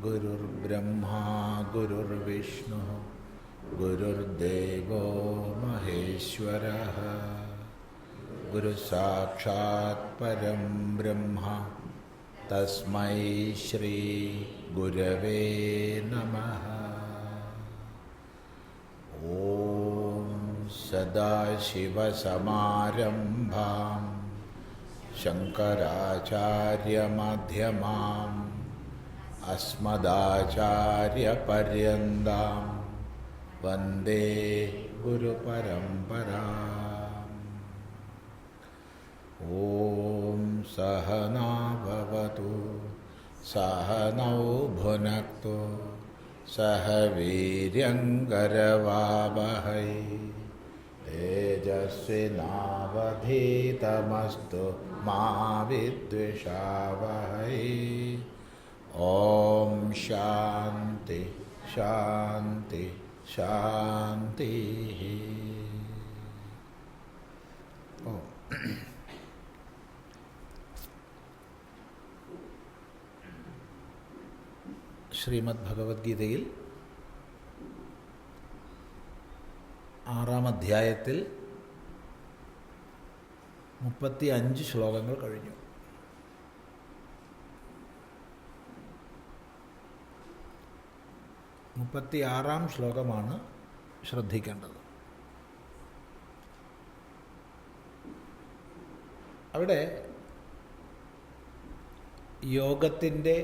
गुरुर्ब्रह्मा गुरुर्विष्णुः गुरुर्देवो महेश्वरः गुरुसाक्षात् परं ब्रह्म तस्मै श्री गुरवे नमः। ॐ सदाशिवसमारम्भां शङ्कराचार्यमध्यमाम् अस्मदाचार्यपर्यन्तां वन्दे गुरुपरम्पराम्। ॐ सहना भवतु सहनौ भुनक्तु सह वीर्यङ्करवावहै तेजस्विनावधीतमस्तु मा विद्विषावहै। ओम शांति शांति शांति। ശ്രീമദ് ഭഗവത്ഗീതയിൽ 6-ാം അധ്യായത്തിൽ 35 ശ്ലോകങ്ങൾ കഴിഞ്ഞു. ാം ശ്ലോകമാണ് ശ്രദ്ധിക്കേണ്ടത്. അവിടെ യോഗത്തിൻ്റെ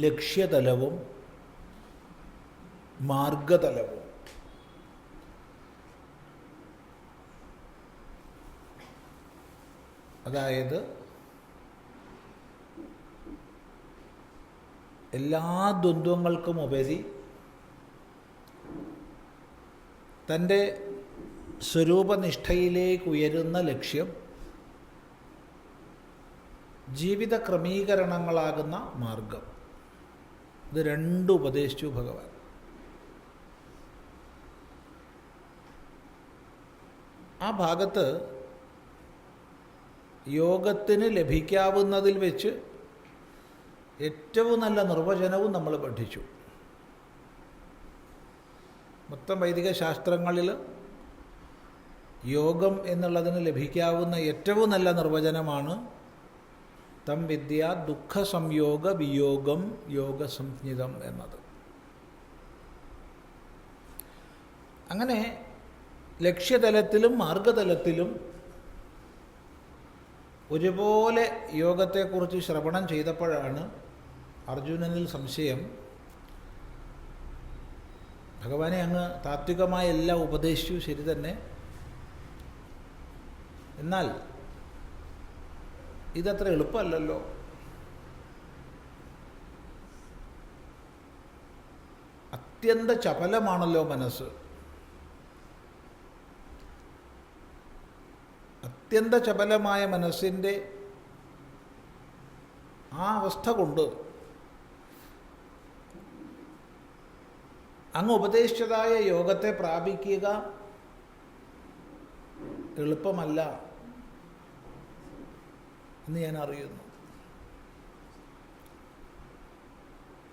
ലക്ഷ്യതലവും മാർഗതലവും, അതായത് എല്ലാ ദ്വന്ദ്വങ്ങൾക്കും ഉപരി തൻ്റെ സ്വരൂപനിഷ്ഠയിലേക്ക് ഉയരുന്ന ലക്ഷ്യം ജീവിത ക്രമീകരണങ്ങളാകുന്ന മാർഗം, ഇത് രണ്ടും ഉപദേശിച്ചു ഭഗവാൻ. ആ ഭാഗത്ത് യോഗത്തിന് ലഭിക്കാവുന്നതിൽ വെച്ച് ഏറ്റവും നല്ല നിർവചനവും നമ്മൾ പഠിച്ചു. മൊത്തം വൈദിക ശാസ്ത്രങ്ങളിൽ യോഗം എന്നുള്ളതിന് ലഭിക്കാവുന്ന ഏറ്റവും നല്ല നിർവചനമാണ് തം വിദ്യ ദുഃഖ സംയോഗ വിയോഗം യോഗ സംജ്ഞിതം എന്നത്. അങ്ങനെ ലക്ഷ്യതലത്തിലും മാർഗതലത്തിലും ഒരുപോലെ യോഗത്തെക്കുറിച്ച് ശ്രവണം ചെയ്തപ്പോഴാണ് അർജുനനിൽ സംശയം. ഭഗവാനെ അങ്ങ് താത്വികമായ എല്ലാം ഉപദേശിച്ചു, ശരി തന്നെ, എന്നാൽ ഇതത്ര എളുപ്പമല്ലല്ലോ. അത്യന്ത ചപലമാണല്ലോ മനസ്സ്. അത്യന്ത ചപലമായ മനസ്സിൻ്റെ ആ അവസ്ഥ കൊണ്ട് അങ്ങ് ഉപദേശിച്ചതായ യോഗത്തെ പ്രാപിക്കുക എളുപ്പമല്ല എന്ന് ഞാൻ അറിയുന്നു.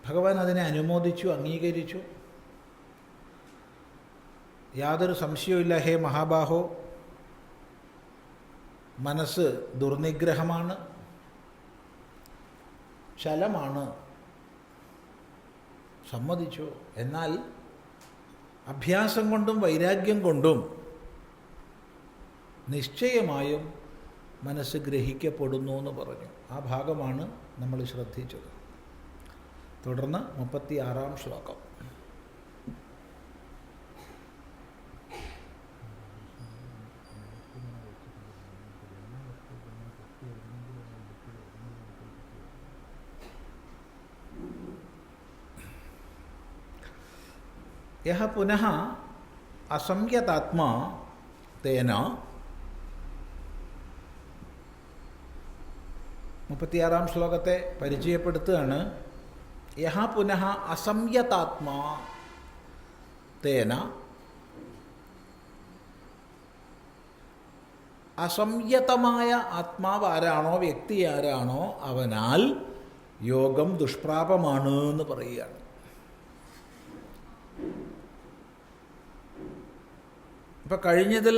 ഭഗവാൻ അതിനെ അനുമോദിച്ചു, അംഗീകരിച്ചു. യാതൊരു സംശയവുമില്ല ഹേ മഹാബാഹോ, മനസ്സ് ദുർനിഗ്രഹമാണ്, ചലമാണ്, സമ്മതിച്ചു. എന്നാൽ അഭ്യാസം കൊണ്ടും വൈരാഗ്യം കൊണ്ടും നിശ്ചയമായും മനസ്സ് ഗ്രഹിക്കപ്പെടുന്നു എന്ന് പറഞ്ഞു. ആ ഭാഗമാണ് നമ്മൾ ശ്രദ്ധിച്ചത്. തുടർന്ന് 36-ാം ശ്ലോകം. യഹ പുനഃ അസംയതാത്മാ തേന. 36-ാം ശ്ലോകത്തെ പരിചയപ്പെടുത്തുകയാണ്. യഹ പുനഃ അസംയതാത്മാ തേന. അസംയതമായ ആത്മാവ് ആരാണോ, വ്യക്തി ആരാണോ, അവനാൽ യോഗം ദുഷ്പ്രാപമാണ് എന്ന് പറയുകയാണ്. ഇപ്പം കഴിഞ്ഞതിൽ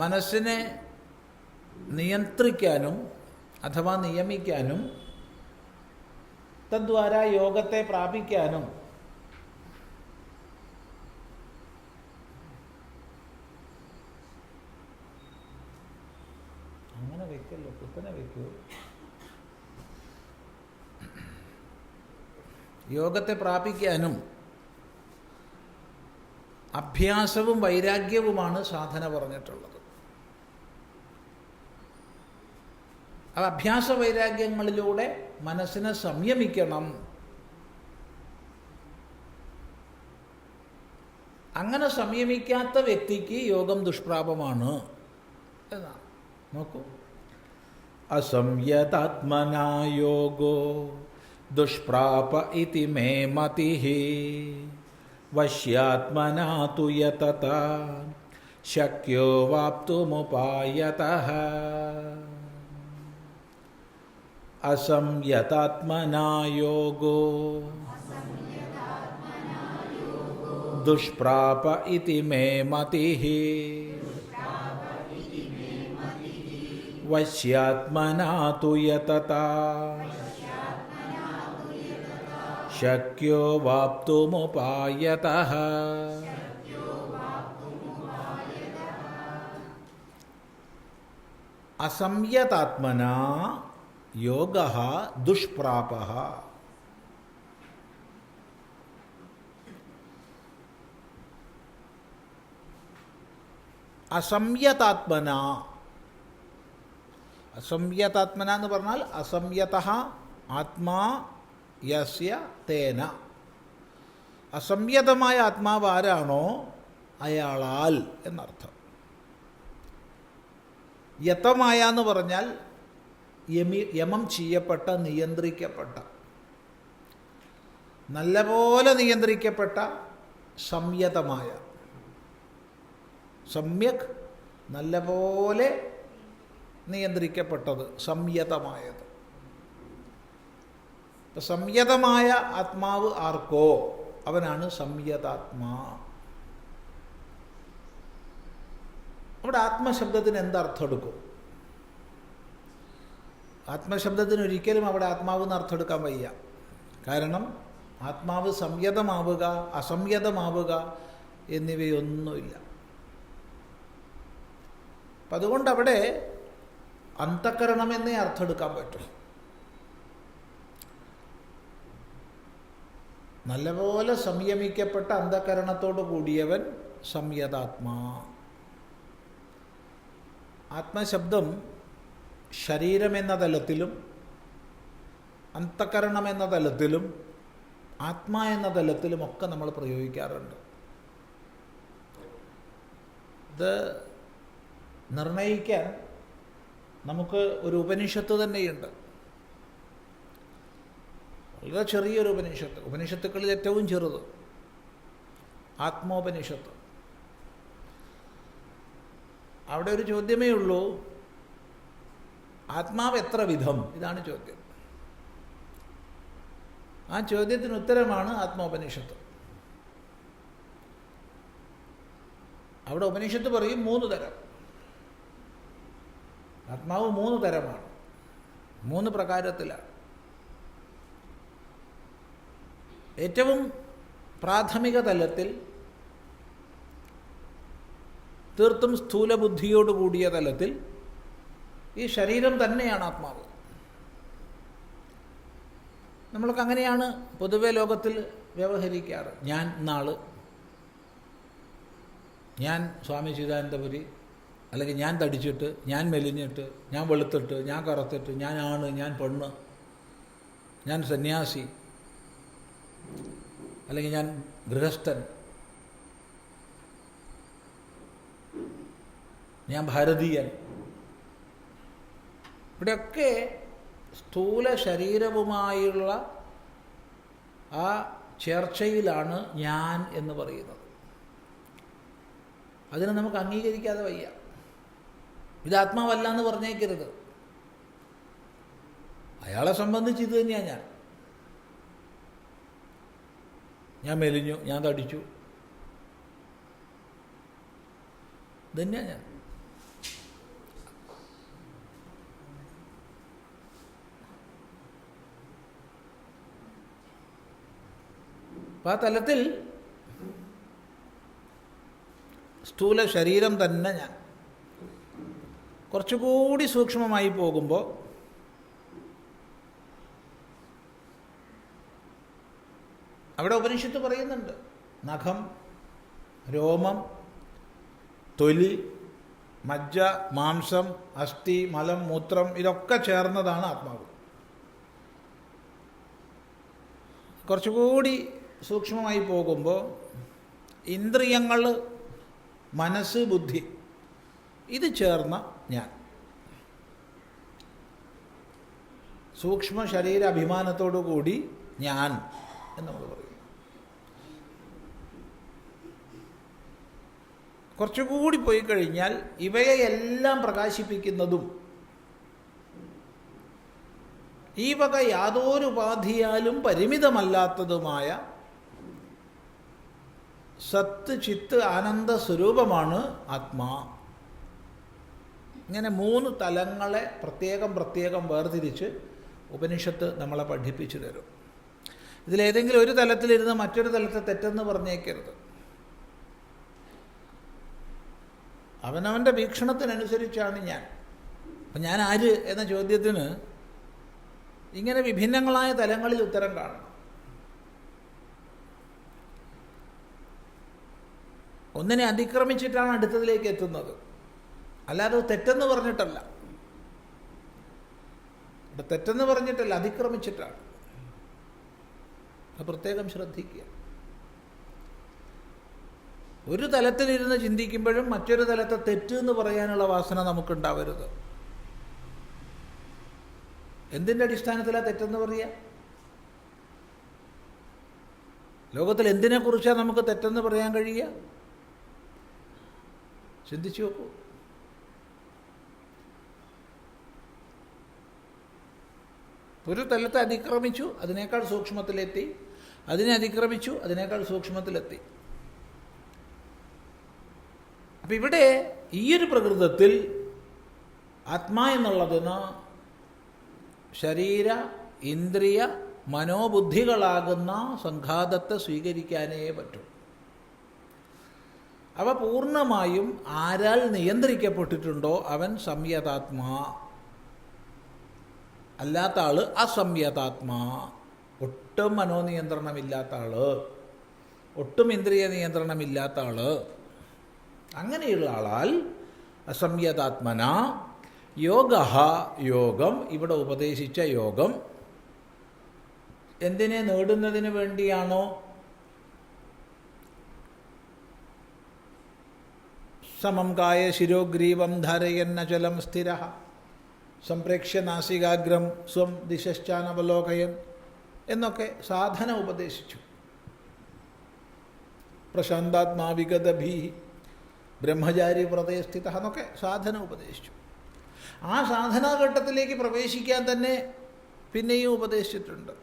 മനസ്സിനെ നിയന്ത്രിക്കാനും അഥവാ നിയമിക്കാനും തദ്വാര യോഗത്തെ പ്രാപിക്കാനും അങ്ങനെ വെക്കല്ലോ, കുത്തനെ വെക്കൂ. യോഗത്തെ പ്രാപിക്കാനും അഭ്യാസവും വൈരാഗ്യവുമാണ് സാധന പറഞ്ഞിട്ടുള്ളത്. ആ അഭ്യാസ വൈരാഗ്യങ്ങളിലൂടെ മനസ്സിനെ സംയമിക്കണം. അങ്ങനെ സംയമിക്കാത്ത വ്യക്തിക്ക് യോഗം ദുഷ്പ്രാപമാണ് എന്നാണ്. നോക്കൂ, അസംയതാത്മനാ യോഗോ ദുഷ്പ്രാപ ഇതി മേ മതിഃ വശ്യാത്മനാ തു യതതാ ശക്യോ വാപ്തുമുപായതഃ. അസംയതാത്മനാ യോഗോ ദുഷ്പ്രാപ ഇതി മേ മതിഃ വശ്യാത്മനാ തു യതതാ ശക്യോ വാപ്തുമുപായതഃ. അസംയതാത്മനാ യോഗഃ ദുഷ്പ്രാപഃ. അസംയതാത്മന, അസംയതാത്മന എന്ന് പറഞ്ഞാൽ അസംയതഃ ആത്മാ യസ്യ തേന. അസംയതമായ ആത്മാവ് ആരാണോ അയാളാൽ എന്നർത്ഥം. യതമായ എന്ന് പറഞ്ഞാൽ യമം ചെയ്യപ്പെട്ട, നിയന്ത്രിക്കപ്പെട്ട, നല്ലപോലെ നിയന്ത്രിക്കപ്പെട്ട, സംയതമായ, സമ്യക് നല്ലപോലെ നിയന്ത്രിക്കപ്പെട്ടത്, സംയതമായത്. സംയതമായ ആത്മാവ് ആർക്കോ അവനാണ് സംയതാത്മാ. അവിടെ ആത്മശബ്ദത്തിന് എന്തർത്ഥം എടുക്കും? ആത്മശബ്ദത്തിന് ഒരിക്കലും അവിടെ ആത്മാവ് എന്ന് അർത്ഥം എടുക്കാൻ വയ്യ. കാരണം ആത്മാവ് സംയതമാവുക, അസംയതമാവുക എന്നിവയൊന്നുമില്ല. അപ്പം അതുകൊണ്ട് അവിടെ അന്തഃകരണമെന്നേ അർത്ഥം എടുക്കാൻ പറ്റും. നല്ലപോലെ സംയമിക്കപ്പെട്ട അന്ധകരണത്തോടു കൂടിയവൻ സംയതാത്മാ. ആത്മശബ്ദം ശരീരമെന്ന തലത്തിലും അന്തഃകരണമെന്ന തലത്തിലും ആത്മാ എന്ന തലത്തിലുമൊക്കെ നമ്മൾ പ്രയോഗിക്കാറുണ്ട്. ഇത് നിർണയിക്കാൻ നമുക്ക് ഒരു ഉപനിഷത്ത് തന്നെയുണ്ട്. വളരെ ചെറിയൊരു ഉപനിഷത്ത്, ഉപനിഷത്തുക്കളിൽ ഏറ്റവും ചെറുത് ആത്മോപനിഷത്ത്. അവിടെ ഒരു ചോദ്യമേ ഉള്ളൂ, ആത്മാവ് എത്ര വിധം? ഇതാണ് ചോദ്യം. ആ ചോദ്യത്തിന് ഉത്തരമാണ് ആത്മോപനിഷത്ത്. അവിടെ ഉപനിഷത്ത് പറയും 3 തരം. ആത്മാവ് 3 തരമാണ്, 3 പ്രകാരത്തിലാണ്. ഏറ്റവും പ്രാഥമിക തലത്തിൽ, തീർത്തും സ്ഥൂലബുദ്ധിയോടുകൂടിയ തലത്തിൽ ഈ ശരീരം തന്നെയാണ് ആത്മാവ്. നമ്മൾക്ക് അങ്ങനെയാണ് പൊതുവെ ലോകത്തിൽ വ്യവഹരിക്കാറ്. ഞാൻ നാള്, ഞാൻ സ്വാമി ചിദാനന്ദപുരി, അല്ലെങ്കിൽ ഞാൻ തടിച്ചിട്ട്, ഞാൻ മെലിഞ്ഞിട്ട്, ഞാൻ വെളുത്തിട്ട്, ഞാൻ കറുത്തിട്ട്, ഞാൻ ആണ്, ഞാൻ പെണ്ണ്, ഞാൻ സന്യാസി, അല്ലെങ്കിൽ ഞാൻ ഗൃഹസ്ഥൻ, ഞാൻ ഭാരതീയൻ. ഇവിടെയൊക്കെ സ്ഥൂല ശരീരവുമായുള്ള ആ ചേർച്ചയിലാണ് ഞാൻ എന്ന് പറയുന്നത്. അതിനെ നമുക്ക് അംഗീകരിക്കാതെ വയ്യ. ഇത് ആത്മാവല്ല എന്ന് പറഞ്ഞേക്കരുത്. അയാളെ സംബന്ധിച്ച് ഇത് തന്നെയാണ് ഞാൻ. ഞാൻ മെലിഞ്ഞു, ഞാൻ തടിച്ചു. ഇതന്നെയാണ് ഞാൻ. അപ്പം ആ തലത്തിൽ സ്ഥൂല ശരീരം തന്നെ ഞാൻ. കുറച്ചുകൂടി സൂക്ഷ്മമായി പോകുമ്പോൾ അവിടെ ഉപനിഷത്ത് പറയുന്നുണ്ട്, നഖം, രോമം, തൊലി, മജ്ജ, മാംസം, അസ്ഥി, മലം, മൂത്രം ഇതൊക്കെ ചേർന്നതാണ് ആത്മാവ്. കുറച്ചുകൂടി സൂക്ഷ്മമായി പോകുമ്പോൾ ഇന്ദ്രിയങ്ങൾ, മനസ്സ്, ബുദ്ധി ഇത് ചേർന്ന ഞാൻ. സൂക്ഷ്മ ശരീര അഭിമാനത്തോടു കൂടി ഞാൻ എന്ന് നമ്മൾ പറയും. കുറച്ചുകൂടി പോയി കഴിഞ്ഞാൽ ഇവയെല്ലാം പ്രകാശിപ്പിക്കുന്നതും ഈ വക യാതൊരു ഉപാധിയാലും പരിമിതമല്ലാത്തതുമായ സത്ത്, ചിത്ത്, ആനന്ദ സ്വരൂപമാണ് ആത്മാ. ഇങ്ങനെ 3 തലങ്ങളെ പ്രത്യേകം പ്രത്യേകം വേർതിരിച്ച് ഉപനിഷത്ത് നമ്മളെ പഠിപ്പിച്ചു തരും. ഇതിലേതെങ്കിലും ഒരു തലത്തിലിരുന്ന് മറ്റൊരു തലത്തെ തെറ്റെന്ന് പറഞ്ഞേക്കരുത്. അവനവൻ്റെ വീക്ഷണത്തിനനുസരിച്ചാണ് ഞാൻ. അപ്പം ഞാൻ ആര് എന്ന ചോദ്യത്തിന് ഇങ്ങനെ വിഭിന്നങ്ങളായ തലങ്ങളിൽ ഉത്തരം കാണണം. ഒന്നിനെ അതിക്രമിച്ചിട്ടാണ് അടുത്തതിലേക്ക് എത്തുന്നത്, അല്ലാതെ തെറ്റെന്ന് പറഞ്ഞിട്ടല്ല. തെറ്റെന്ന് പറഞ്ഞിട്ടല്ല, അതിക്രമിച്ചിട്ടാണ്. അത് പ്രത്യേകം ശ്രദ്ധിക്കുക. ഒരു തലത്തിലിരുന്ന് ചിന്തിക്കുമ്പോഴും മറ്റൊരു തലത്തെ തെറ്റ് എന്ന് പറയാനുള്ള വാസന നമുക്കുണ്ടാവരുത്. എന്തിൻ്റെ അടിസ്ഥാനത്തിലാണ് തെറ്റെന്ന് പറയുക? ലോകത്തിൽ എന്തിനെക്കുറിച്ചാണ് നമുക്ക് തെറ്റെന്ന് പറയാൻ കഴിയുക? ചിന്തിച്ചു നോക്കൂ. ഒരു തലത്തെ അതിക്രമിച്ചു, അതിനേക്കാൾ സൂക്ഷ്മത്തിലെത്തി. അതിനെ അതിക്രമിച്ചു, അതിനേക്കാൾ സൂക്ഷ്മത്തിലെത്തി. അപ്പം ഇവിടെ ഈയൊരു പ്രകൃതത്തിൽ ആത്മാ എന്നുള്ളതിന് ശരീര, ഇന്ദ്രിയ, മനോബുദ്ധികളാകുന്ന സംഘാതത്തെ സ്വീകരിക്കാനേ പറ്റും. അവ പൂർണ്ണമായും ആരാൽ നിയന്ത്രിക്കപ്പെട്ടിട്ടുണ്ടോ അവൻ സംയതാത്മാ. അല്ലാത്ത ആൾ അസംയതാത്മാ. ഒട്ടും മനോനിയന്ത്രണമില്ലാത്ത ആൾ, ഒട്ടും ഇന്ദ്രിയ നിയന്ത്രണമില്ലാത്ത ആൾ, അങ്ങനെയുള്ള ആളാൽ അസംയതാത്മന യോഗ. യോഗം, ഇവിടെ ഉപദേശിച്ച യോഗം എന്തിനെ നേടുന്നതിന് വേണ്ടിയാണോ? സമം കായ ശിരോഗ്രീവം ധാരയന്നചലം സ്ഥിര സംപ്രേക്ഷ്യ നാസികാഗ്രം സ്വം ദിശശ്ചാനവലോകയൻ എന്നൊക്കെ സാധന ഉപദേശിച്ചു. പ്രശാന്താത്മാ വിഗതഭീ ബ്രഹ്മചാരി വ്രതേ സ്ഥിത എന്നൊക്കെ സാധന ഉപദേശിച്ചു. ആ സാധനാഘട്ടത്തിലേക്ക് പ്രവേശിക്കാൻ തന്നെ പിന്നെയും ഉപദേശിച്ചിട്ടുണ്ട്.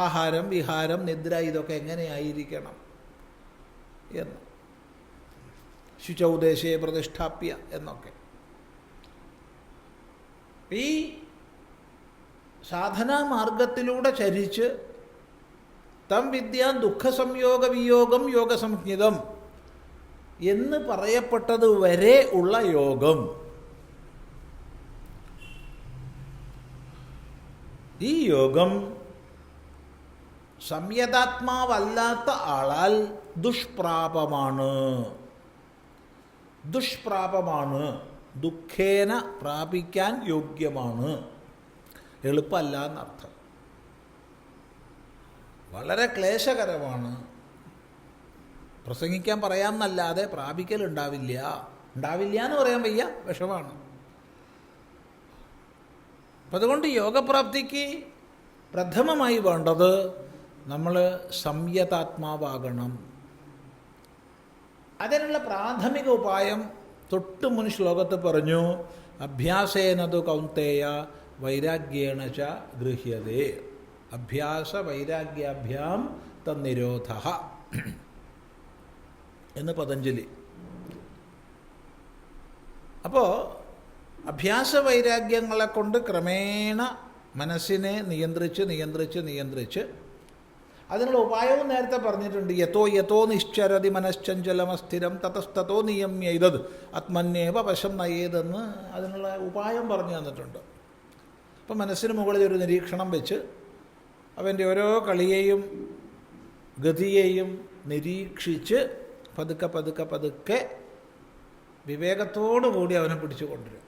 ആഹാരം, വിഹാരം, നിദ്ര ഇതൊക്കെ എങ്ങനെയായിരിക്കണം എന്ന്. ശുചൗദേശേ പ്രതിഷ്ഠാപ്യ എന്നൊക്കെ. ഈ സാധനാമാർഗത്തിലൂടെ ചരിച്ച് തം വിദ്യാൻ ദുഃഖസംയോഗ വിയോഗം യോഗസംജ്ഞിതം എന്ന് പറയപ്പെട്ടത് വരെ ഉള്ള യോഗം, ഈ യോഗം സംയതാത്മാവല്ലാത്ത ആളാൽ ദുഷ്പ്രാപമാണ്. ദുഷ്പ്രാപമാണ്, ദുഃഖേന പ്രാപിക്കാൻ യോഗ്യമാണ്, എളുപ്പമല്ല എന്നർത്ഥം. വളരെ ക്ലേശകരമാണ്. പ്രസംഗിക്കാൻ പറയാമെന്നല്ലാതെ പ്രാപിക്കൽ ഉണ്ടാവില്ല. ഉണ്ടാവില്ല എന്ന് പറയാൻ വയ്യ, വിഷമാണ്. അപ്പം അതുകൊണ്ട് യോഗപ്രാപ്തിക്ക് പ്രഥമമായി വേണ്ടത് നമ്മൾ സംയതാത്മാവാകണം. അതിനുള്ള പ്രാഥമിക ഉപായം തൊട്ട് മുൻ ശ്ലോകത്ത് പറഞ്ഞു, അഭ്യാസേനതു കൗന്തേയ വൈരാഗ്യേണ ച ഗൃഹ്യതേ. അഭ്യാസ വൈരാഗ്യാഭ്യാം തന്നിരോധ എന്ന് പതഞ്ജലി. അപ്പോൾ അഭ്യാസവൈരാഗ്യങ്ങളെ കൊണ്ട് ക്രമേണ മനസ്സിനെ നിയന്ത്രിച്ച് അതിനുള്ള ഉപായവും നേരത്തെ പറഞ്ഞിട്ടുണ്ട്. യഥോ നിശ്ചരതി മനശ്ചഞ്ചലമസ്ഥിരം തതസ്തോ നിയമ്യ ഇതത് ആത്മന്യേവ വശം നയേതെന്ന് അതിനുള്ള ഉപായം പറഞ്ഞു തന്നിട്ടുണ്ട്. അപ്പം മനസ്സിന് മുകളിൽ ഒരു നിരീക്ഷണം വെച്ച് അവൻ്റെ ഓരോ കളിയെയും ഗതിയെയും നിരീക്ഷിച്ച് പതുക്കെ വിവേകത്തോടു കൂടി അവനെ പിടിച്ചു കൊണ്ടുവരും.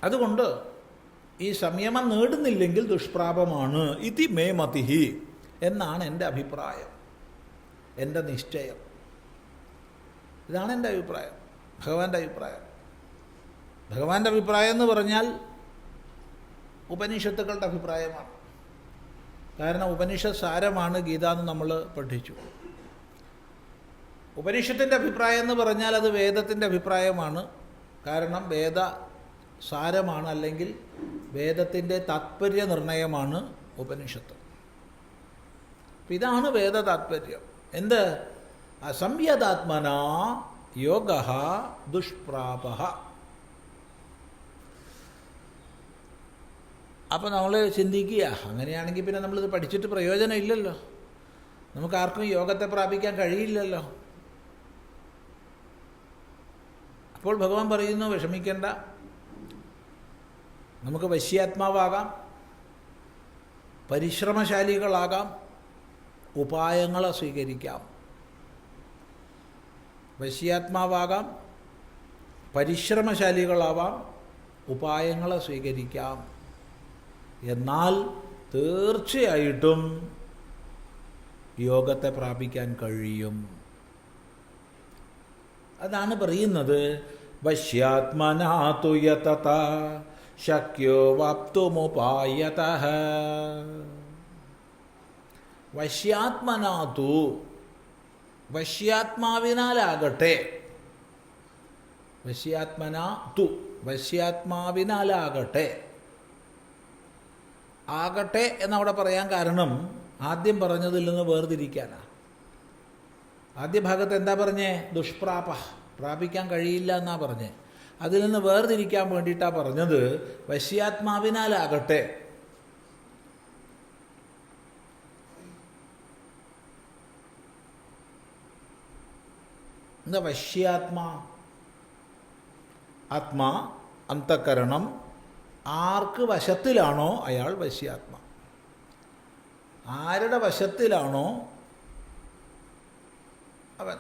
അതുകൊണ്ട് ഈ സംയമം നേടുന്നില്ലെങ്കിൽ ദുഷ്പ്രാപമാണ്. ഇതി മേ മതിഹി എന്നാണ് എൻ്റെ അഭിപ്രായം, എൻ്റെ നിശ്ചയം. ഇതാണ് എൻ്റെ അഭിപ്രായം, ഭഗവാന്റെ അഭിപ്രായം. ഭഗവാന്റെ അഭിപ്രായം എന്ന് പറഞ്ഞാൽ ഉപനിഷത്തുക്കളുടെ അഭിപ്രായമാണ്. കാരണം ഉപനിഷത്ത് സാരമാണ് ഗീത എന്ന് നമ്മൾ പഠിച്ചു. ഉപനിഷത്തിൻ്റെ അഭിപ്രായം എന്ന് പറഞ്ഞാൽ അത് വേദത്തിൻ്റെ അഭിപ്രായമാണ്. കാരണം വേദ സാരമാണ്, അല്ലെങ്കിൽ വേദത്തിൻ്റെ താത്പര്യ നിർണയമാണ് ഉപനിഷത്ത്. ഇതാണ് വേദ താത്പര്യം. എന്ത്? അസംയതാത്മന യോഗ ദുഷ്പ്രാപ. അപ്പോൾ നമ്മൾ ചിന്തിക്കുക, അങ്ങനെയാണെങ്കിൽ പിന്നെ നമ്മളിത് പഠിച്ചിട്ട് പ്രയോജനം ഇല്ലല്ലോ, നമുക്കാർക്കും യോഗത്തെ പ്രാപിക്കാൻ കഴിയില്ലല്ലോ. അപ്പോൾ ഭഗവാൻ പറയുന്നു, വിഷമിക്കേണ്ട, നമുക്ക് വശ്യാത്മാവാകാം, പരിശ്രമശാലികളാകാം, ഉപായങ്ങളെ സ്വീകരിക്കാം. വശ്യാത്മാവാകാം, പരിശ്രമശാലികളാവാം, ഉപായങ്ങളെ സ്വീകരിക്കാം. എന്നാൽ തീർച്ചയായിട്ടും യോഗത്തെ പ്രാപിക്കാൻ കഴിയും. അതാണ് പറയുന്നത്, വശ്യാത്മനാതു യതത ശക്യോ വാപ്തുമുപായതഃ. വശ്യാത്മനാതു, വശ്യാത്മാവിനാലാകട്ടെ, വശ്യാത്മനാതു, വശ്യാത്മാവിനാലാകട്ടെ. ആകട്ടെ എന്നവിടെ പറയാൻ കാരണം ആദ്യം പറഞ്ഞതിൽ നിന്ന് വേർതിരിക്കാനാണ്. ആദ്യ ഭാഗത്ത് എന്താ പറഞ്ഞേ? ദുഷ്പ്രാപ, പ്രാപിക്കാൻ കഴിയില്ല എന്നാ പറഞ്ഞേ. അതിൽ നിന്ന് വേർതിരിക്കാൻ വേണ്ടിയിട്ടാണ് പറഞ്ഞത് വശ്യാത്മാവിനാലാകട്ടെ. എന്താ വശ്യാത്മാ? ആത്മാ, അന്തഃകരണം, ആർക്ക് വശത്തിലാണോ അയാൾ വശ്യാത്മാ. ആരുടെ വശത്തിലാണോ അവൻ.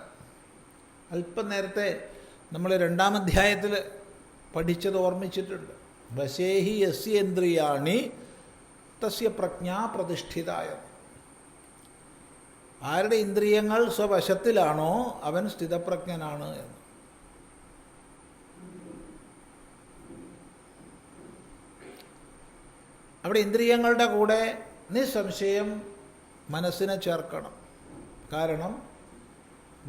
അല്പം നേരത്തെ നമ്മൾ 2-ാം അധ്യായത്തിൽ പഠിച്ചത് ഓർമ്മിച്ചിട്ടുണ്ട്. വശേഹി യസ്യേന്ദ്രിയാണി തസ്യ പ്രജ്ഞാ പ്രതിഷ്ഠിതായ. ആരുടെ ഇന്ദ്രിയങ്ങൾ സ്വവശത്തിലാണോ അവൻ സ്ഥിതപ്രജ്ഞനാണ് എന്ന്. അവിടെ ഇന്ദ്രിയങ്ങളുടെ കൂടെ നിസ്സംശയം മനസ്സിനെ ചേർക്കണം. കാരണം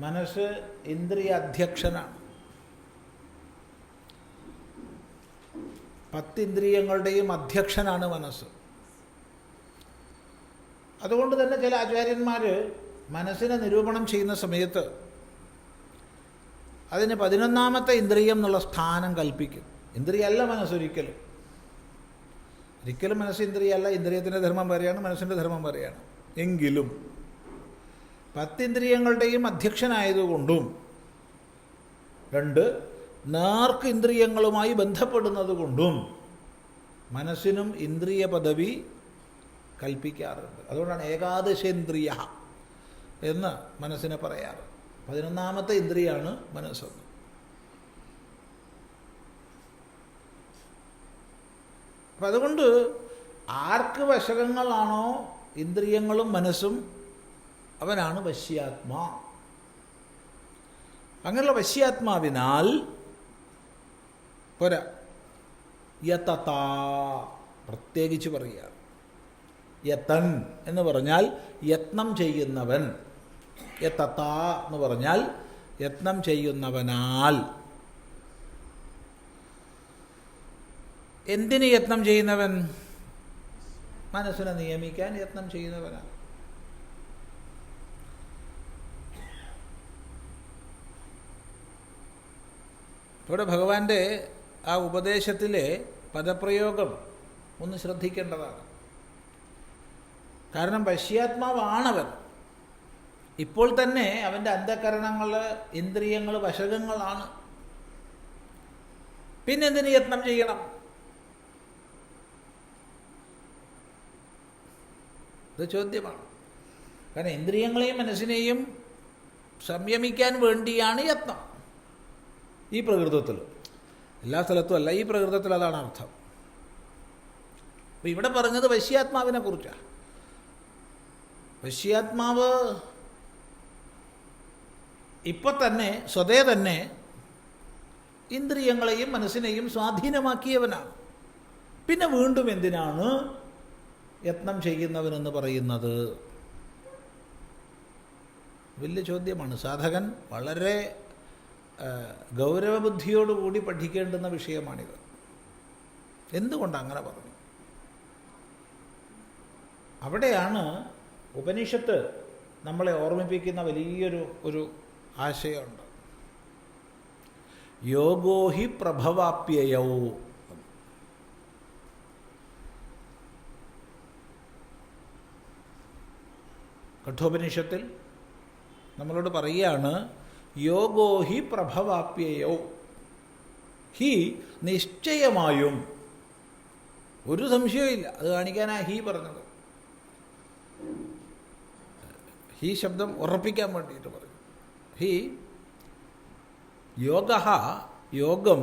മനസ്സ് ഇന്ദ്രിയ അധ്യക്ഷനാണ്. 10 ഇന്ദ്രിയങ്ങളുടെയും അധ്യക്ഷനാണ് മനസ്സ്. അതുകൊണ്ട് തന്നെ ചില ആചാര്യന്മാർ മനസ്സിനെ നിരൂപണം ചെയ്യുന്ന സമയത്ത് അതിന് 11ാമത്തെ ഇന്ദ്രിയം എന്നുള്ള സ്ഥാനം കൽപ്പിക്കും. ഇന്ദ്രിയമല്ല മനസ്സൊരിക്കലും. ഒരിക്കലും മനസ്സ് ഇന്ദ്രിയമല്ല. ഇന്ദ്രിയത്തിൻ്റെ ധർമ്മം വരെയാണ്, മനസ്സിൻ്റെ ധർമ്മം വരെയാണ്. എങ്കിലും 10 ഇന്ദ്രിയങ്ങളുടെയും അധ്യക്ഷനായതുകൊണ്ടും 2 നേർക്ക് ഇന്ദ്രിയങ്ങളുമായി ബന്ധപ്പെടുന്നത് കൊണ്ടും മനസ്സിനും ഇന്ദ്രിയ പദവി കൽപ്പിക്കാറുണ്ട്. അതുകൊണ്ടാണ് ഏകാദശേന്ദ്രിയ എന്ന് മനസ്സിനെ പറയാറ്. 11ാമത്തെ ഇന്ദ്രിയാണ് മനസ്സെന്ന്. അപ്പം അതുകൊണ്ട് ആർക്ക് വശകങ്ങളാണോ ഇന്ദ്രിയങ്ങളും മനസ്സും അവനാണ് വശ്യാത്മാ. അങ്ങനെയുള്ള വശ്യാത്മാവിനാൽ പോരാ, യതത പ്രത്യേകിച്ച് പറയുക. യതൻ എന്ന് പറഞ്ഞാൽ യത്നം ചെയ്യുന്നവൻ യത്തത്താ എന്ന് പറഞ്ഞാൽ യത്നം ചെയ്യുന്നവനാൽ. എന്തിന് യത്നം ചെയ്യുന്നവൻ? മനസ്സിനെ നിയമിക്കാൻ യത്നം ചെയ്യുന്നവനാണ്. ഇവിടെ ഭഗവാന്റെ ആ ഉപദേശത്തിലെ പദപ്രയോഗം ഒന്ന് ശ്രദ്ധിക്കേണ്ടതാണ്. കാരണം പശ്യാത്മാവാണവൻ. ഇപ്പോൾ തന്നെ അവൻ്റെ അന്ധകരണങ്ങൾ, ഇന്ദ്രിയങ്ങൾ വശകങ്ങളാണ്. പിന്നെന്തിന് യത്നം ചെയ്യണം? ഇത് ചോദ്യമാണ്. കാരണം ഇന്ദ്രിയങ്ങളെയും മനസ്സിനെയും സംയമിക്കാൻ വേണ്ടിയാണ് യത്നം. ഈ പ്രകൃതത്തിൽ, എല്ലാ സ്ഥലത്തും അല്ല, ഈ പ്രകൃതത്തിൽ അതാണ് അർത്ഥം. അപ്പം ഇവിടെ പറഞ്ഞത് വശ്യാത്മാവിനെ കുറിച്ചാണ്. വശ്യാത്മാവ് ഇപ്പം തന്നെ സ്വതേ തന്നെ ഇന്ദ്രിയങ്ങളെയും മനസ്സിനെയും സ്വാധീനമാക്കിയവനാണ്. പിന്നെ വീണ്ടും എന്തിനാണ് യത്നം ചെയ്യുന്നവനെന്ന് പറയുന്നത്? വലിയ ചോദ്യമാണ്. സാധകൻ വളരെ ഗൗരവബുദ്ധിയോടുകൂടി പഠിക്കേണ്ടുന്ന വിഷയമാണിത്. എന്തുകൊണ്ടാണ് അങ്ങനെ പറഞ്ഞു? അവിടെയാണ് ഉപനിഷത്ത് നമ്മളെ ഓർമ്മിപ്പിക്കുന്ന വലിയൊരു ആശയമുണ്ട്. യോഗോ ഹി പ്രഭവാപ്യയൗ. കഠോപനിഷത്തിൽ നമ്മളോട് പറയുകയാണ്, യോഗോ ഹി പ്രഭവാപ്യയൗ. ഹി നിശ്ചയമായും, ഒരു സംശയമില്ല, അത് കാണിക്കാനാ ഹി പറഞ്ഞത്. ഹി ശബ്ദം ഉറപ്പിക്കാൻ വേണ്ടിയിട്ട് പറയും. ഹി യോഗ, യോഗം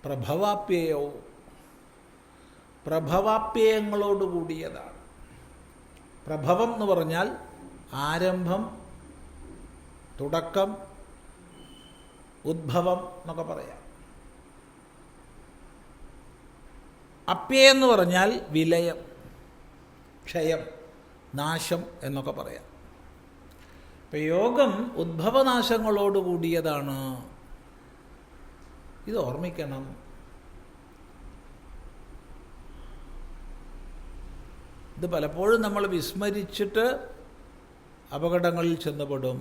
പ്രഭവാപ്യയൗ, പ്രഭവാപ്യയങ്ങളോടുകൂടിയതാണ്. പ്രഭവം എന്ന് പറഞ്ഞാൽ ആരംഭം, തുടക്കം, ഉദ്ഭവം എന്നൊക്കെ പറയാം. അപ്യയം എന്ന് പറഞ്ഞാൽ വിലയം, ക്ഷയം, നാശം എന്നൊക്കെ പറയാം. ഇപ്പം യോഗം ഉദ്ഭവനാശങ്ങളോടുകൂടിയതാണ്. ഇത് ഓർമ്മിക്കണം. ഇത് പലപ്പോഴും നമ്മൾ വിസ്മരിച്ചിട്ട് അപകടങ്ങളിൽ ചെന്നുപെടും.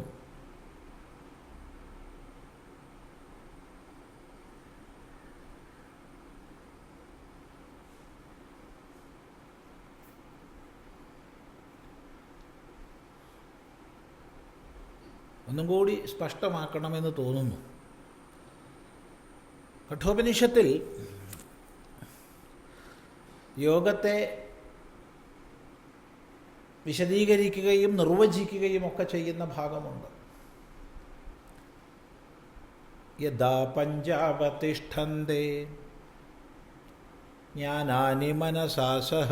ഒന്നും കൂടി സ്പഷ്ടമാക്കണമെന്ന് തോന്നുന്നു. കഠോപനിഷത്തിൽ യോഗത്തെ വിശദീകരിക്കുകയും നിർവചിക്കുകയും ഒക്കെ ചെയ്യുന്ന ഭാഗമുണ്ട്. യഥാ പഞ്ചാവതിഷ്ഠന്തെ ജ്ഞാനാനി മനസാ സഹ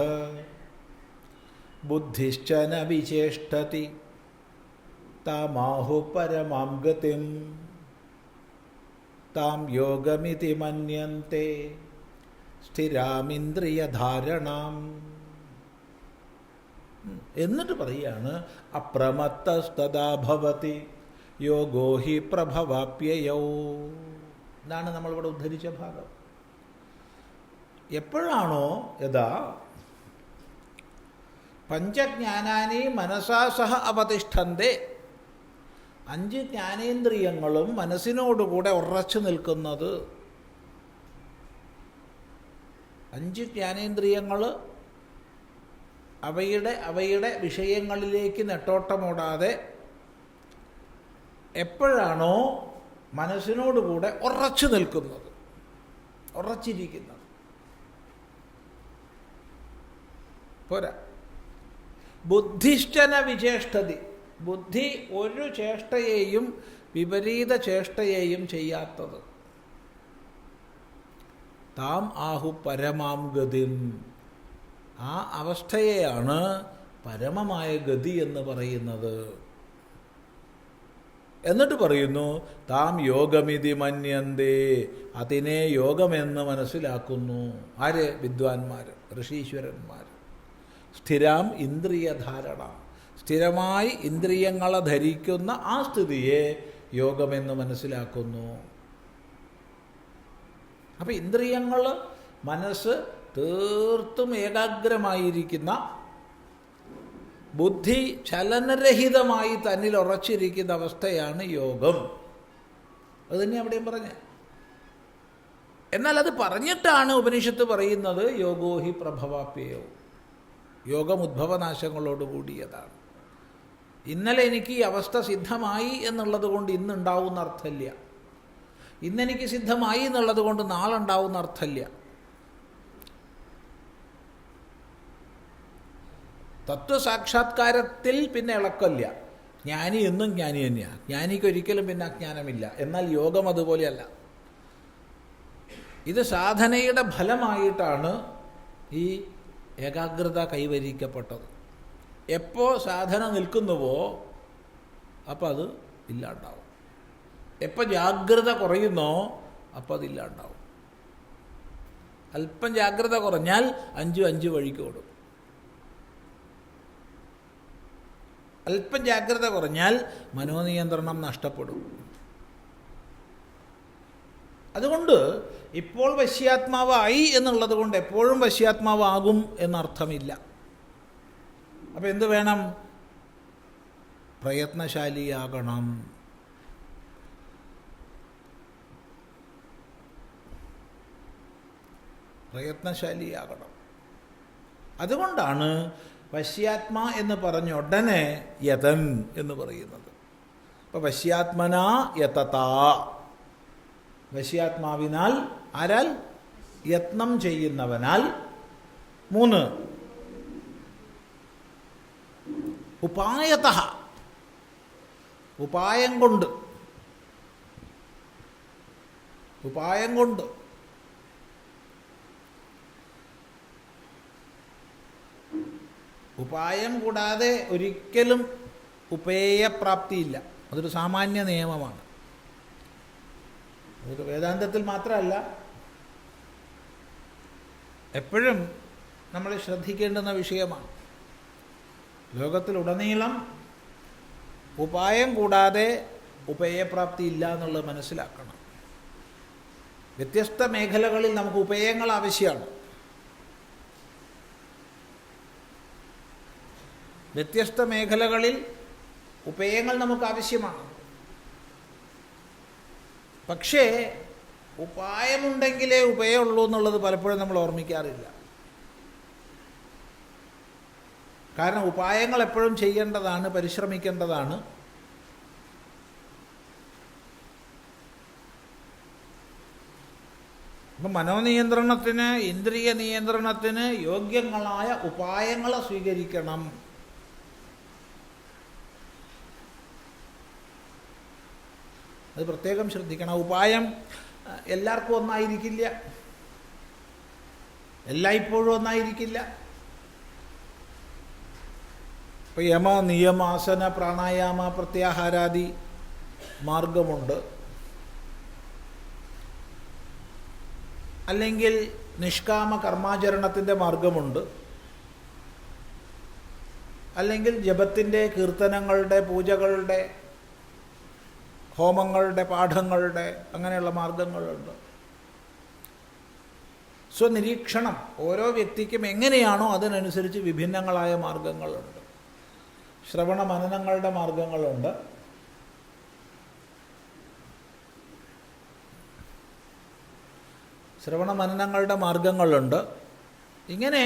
ബുദ്ധിശ്ച ന വിചേഷ്ടതി താമാഹു പരമാം ഗതിം താം യോഗമിതി മന്യന്തെ സ്ഥിരാമിന്ദ്രിയധാരണാം. എന്നിട്ട് പറയുകയാണ്, അപ്രമത്തസ്തദാ ഭവതി യോഗോ ഹി പ്രഭവാപ്യയൗ. ഇതാണ് നമ്മളിവിടെ ഉദ്ധരിച്ച ഭാഗം. എപ്പോഴാണോ യഥാ പഞ്ചജ്ഞാനാനി മനസാ സഹ അവതിഷ്ഠന്തെ, 5 ജ്ഞാനേന്ദ്രിയങ്ങളും മനസ്സിനോടുകൂടെ ഉറച്ചു നിൽക്കുന്നത്. 5 ജ്ഞാനേന്ദ്രിയങ്ങൾ അവയുടെ വിഷയങ്ങളിലേക്ക് നെട്ടോട്ടമോടാതെ എപ്പോഴാണോ മനസ്സിനോടുകൂടെ ഉറച്ചു നിൽക്കുന്നത്, ഉറച്ചിരിക്കുന്നത്. പോരാ, ബുദ്ധിഷ്ഠന വിചേഷ്ടതി. ബുദ്ധി ഒരു ചേഷ്ടയെയും വിപരീത ചേഷ്ടയെയും ചെയ്യാത്തത്. താം ആഹു പരമാം ഗതിം. ആ അവസ്ഥയെയാണ് പരമമായ ഗതി എന്ന് പറയുന്നത്. എന്നിട്ട് പറയുന്നു, താം യോഗമിതി മന്യന്തേ. അതിനെ യോഗമെന്ന് മനസ്സിലാക്കുന്നു. ആര്? വിദ്വാൻമാർ, ഋഷീശ്വരന്മാർ. സ്ഥിരാം ഇന്ദ്രിയധാരണ. സ്ഥിരമായി ഇന്ദ്രിയങ്ങളെ ധരിക്കുന്ന ആ സ്ഥിതിയെ യോഗമെന്ന് മനസ്സിലാക്കുന്നു. അപ്പം ഇന്ദ്രിയങ്ങൾ, മനസ്സ് തീർത്തും ഏകാഗ്രമായിരിക്കുന്ന, ബുദ്ധി ചലനരഹിതമായി തന്നിൽ ഉറച്ചിരിക്കുന്ന അവസ്ഥയാണ് യോഗം. അത് തന്നെ അവിടെയും പറഞ്ഞ. എന്നാൽ അത് പറഞ്ഞിട്ടാണ് ഉപനിഷത്ത് പറയുന്നത് യോഗോ ഹി പ്രഭവാപ്യയോ, യോഗം ഉദ്ഭവനാശങ്ങളോട് കൂടിയതാണ്. ഇന്നലെ എനിക്ക് ഈ അവസ്ഥ സിദ്ധമായി എന്നുള്ളത് കൊണ്ട് ഇന്നുണ്ടാവുന്ന അർത്ഥമില്ല. ഇന്നെനിക്ക് സിദ്ധമായി എന്നുള്ളത് കൊണ്ട് നാളെ ഉണ്ടാവുന്ന അർത്ഥമില്ല. തത്വസാക്ഷാത്കാരത്തിൽ പിന്നെ ഇളക്കമില്ല. ജ്ഞാനി എന്നും ജ്ഞാനി തന്നെയാണ്. ജ്ഞാനിക്ക് ഒരിക്കലും പിന്നെ അജ്ഞാനമില്ല. എന്നാൽ യോഗം അതുപോലെയല്ല. ഇത് സാധനയുടെ ഫലമായിട്ടാണ് ഈ ഏകാഗ്രത കൈവരിക്കപ്പെട്ടത്. എപ്പോൾ സാധന നിൽക്കുന്നുവോ അപ്പോൾ അത് ഇല്ലാണ്ടാവും. എപ്പോൾ ജാഗ്രത കുറയുന്നോ അപ്പോൾ അതില്ലാണ്ടാവും. അല്പം ജാഗ്രത കുറഞ്ഞാൽ 5 വഴിക്ക് ഓടും. അല്പം ജാഗ്രത കുറഞ്ഞാൽ മനോനിയന്ത്രണം നഷ്ടപ്പെടും. അതുകൊണ്ട് ഇപ്പോൾ വശ്യാത്മാവായി എന്നുള്ളത് കൊണ്ട് എപ്പോഴും വശ്യാത്മാവാകും എന്നർത്ഥമില്ല. അപ്പം എന്ത് വേണം? പ്രയത്നശാലിയാകണം. പ്രയത്നശാലിയാകണം. അതുകൊണ്ടാണ് വശ്യാത്മാ എന്ന് പറഞ്ഞ ഉടനെ യതൻ എന്ന് പറയുന്നത്. അപ്പം വശ്യാത്മനാ യതത, വശ്യാത്മാവിനാൽ, ആരാൽ? യത്നം ചെയ്യുന്നവനാൽ. 3 ഉപായതഃ, ഉപായം കൊണ്ട്. ഉപായം കൊണ്ട്. ഉപായം കൂടാതെ ഒരിക്കലും ഉപേയപ്രാപ്തിയില്ല. അതൊരു സാമാന്യ നിയമമാണ്. അതൊരു വേദാന്തത്തിൽ മാത്രമല്ല, എപ്പോഴും നമ്മൾ ശ്രദ്ധിക്കേണ്ടുന്ന വിഷയമാണ്. ലോകത്തിലുടനീളം ഉപായം കൂടാതെ ഉപേയപ്രാപ്തി ഇല്ല എന്നുള്ളത് മനസ്സിലാക്കണം. വ്യത്യസ്ത മേഖലകളിൽ നമുക്ക് ഉപേയങ്ങൾ ആവശ്യമാണ്. വ്യത്യസ്ത മേഖലകളിൽ ഉപേയങ്ങൾ നമുക്ക് ആവശ്യമാണ്. പക്ഷേ ഉപായമുണ്ടെങ്കിലേ ഉപയമുള്ളൂ എന്നുള്ളത് പലപ്പോഴും നമ്മൾ ഓർമ്മിക്കാറില്ല. കാരണം ഉപായങ്ങൾ എപ്പോഴും ചെയ്യേണ്ടതാണ്, പരിശ്രമിക്കേണ്ടതാണ്. അപ്പം മനോനിയന്ത്രണത്തിന്, ഇന്ദ്രിയ നിയന്ത്രണത്തിന് യോഗ്യങ്ങളായ ഉപായങ്ങളെ സ്വീകരിക്കണം. അത് പ്രത്യേകം ശ്രദ്ധിക്കണം. ഉപായം എല്ലാവർക്കും ഒന്നായിരിക്കില്ല, എല്ലായ്പ്പോഴും ഒന്നായിരിക്കില്ല. ഇപ്പോൾ യമ, നിയമ, ആസന, പ്രാണായാമ, പ്രത്യാഹാരാദി മാർഗമുണ്ട്. അല്ലെങ്കിൽ നിഷ്കാമ കർമാചരണത്തിൻ്റെ മാർഗമുണ്ട്. അല്ലെങ്കിൽ ജപത്തിൻ്റെ, കീർത്തനങ്ങളുടെ, പൂജകളുടെ, ഹോമങ്ങളുടെ, പാഠങ്ങളുടെ, അങ്ങനെയുള്ള മാർഗങ്ങളുണ്ട്. സ്വനിരീക്ഷണം ഓരോ വ്യക്തിക്കും എങ്ങനെയാണോ അതിനനുസരിച്ച് വിഭിന്നങ്ങളായ മാർഗങ്ങളുണ്ട്. ശ്രവണ മനനങ്ങളുടെ മാർഗങ്ങളുണ്ട്. ശ്രവണ മനനങ്ങളുടെ മാർഗങ്ങളുണ്ട്. ഇങ്ങനെ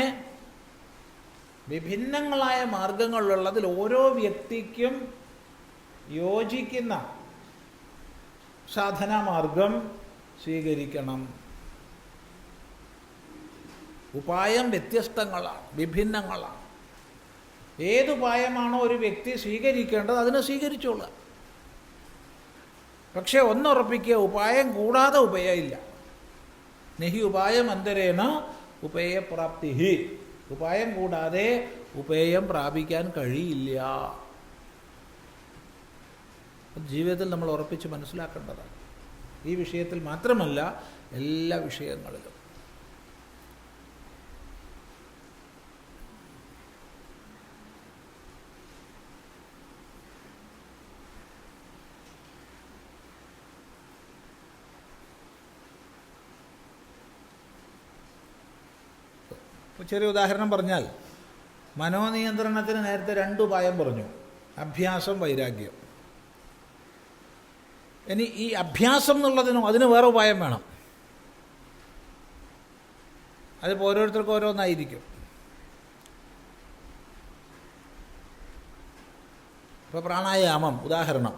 വിഭിന്നങ്ങളായ മാർഗങ്ങളുള്ളതിൽ ഓരോ വ്യക്തിക്കും യോജിക്കുന്ന സാധനാമാർഗം സ്വീകരിക്കണം. ഉപായം വ്യത്യസ്തങ്ങളാണ്, വിഭിന്നങ്ങളാണ്. ഏതുപായമാണോ ഒരു വ്യക്തി സ്വീകരിക്കേണ്ടത് അതിനെ സ്വീകരിച്ചോളുക. പക്ഷേ ഒന്നുറപ്പിക്കുക, ഉപായം കൂടാതെ ഉപയമില്ല. നഹി ഉപായം അന്തരേണ ഉപേയപ്രാപ്തി. ഉപായം കൂടാതെ ഉപേയം പ്രാപിക്കാൻ കഴിയില്ല. ജീവിതത്തിൽ നമ്മൾ ഉറപ്പിച്ച് മനസ്സിലാക്കേണ്ടതാണ്. ഈ വിഷയത്തിൽ മാത്രമല്ല, എല്ലാ വിഷയങ്ങളിലും. ചെറിയ ഉദാഹരണം പറഞ്ഞാൽ, മനോനിയന്ത്രണത്തിന് നേരത്തെ 2 ഉപായം പറഞ്ഞു: അഭ്യാസം, വൈരാഗ്യം. ഇനി ഈ അഭ്യാസം എന്നുള്ളതിനും അതിന് വേറെ ഉപായം വേണം. അതിപ്പോൾ ഓരോരുത്തർക്കും ഓരോന്നായിരിക്കും. ഇപ്പോൾ പ്രാണായാമം ഉദാഹരണം,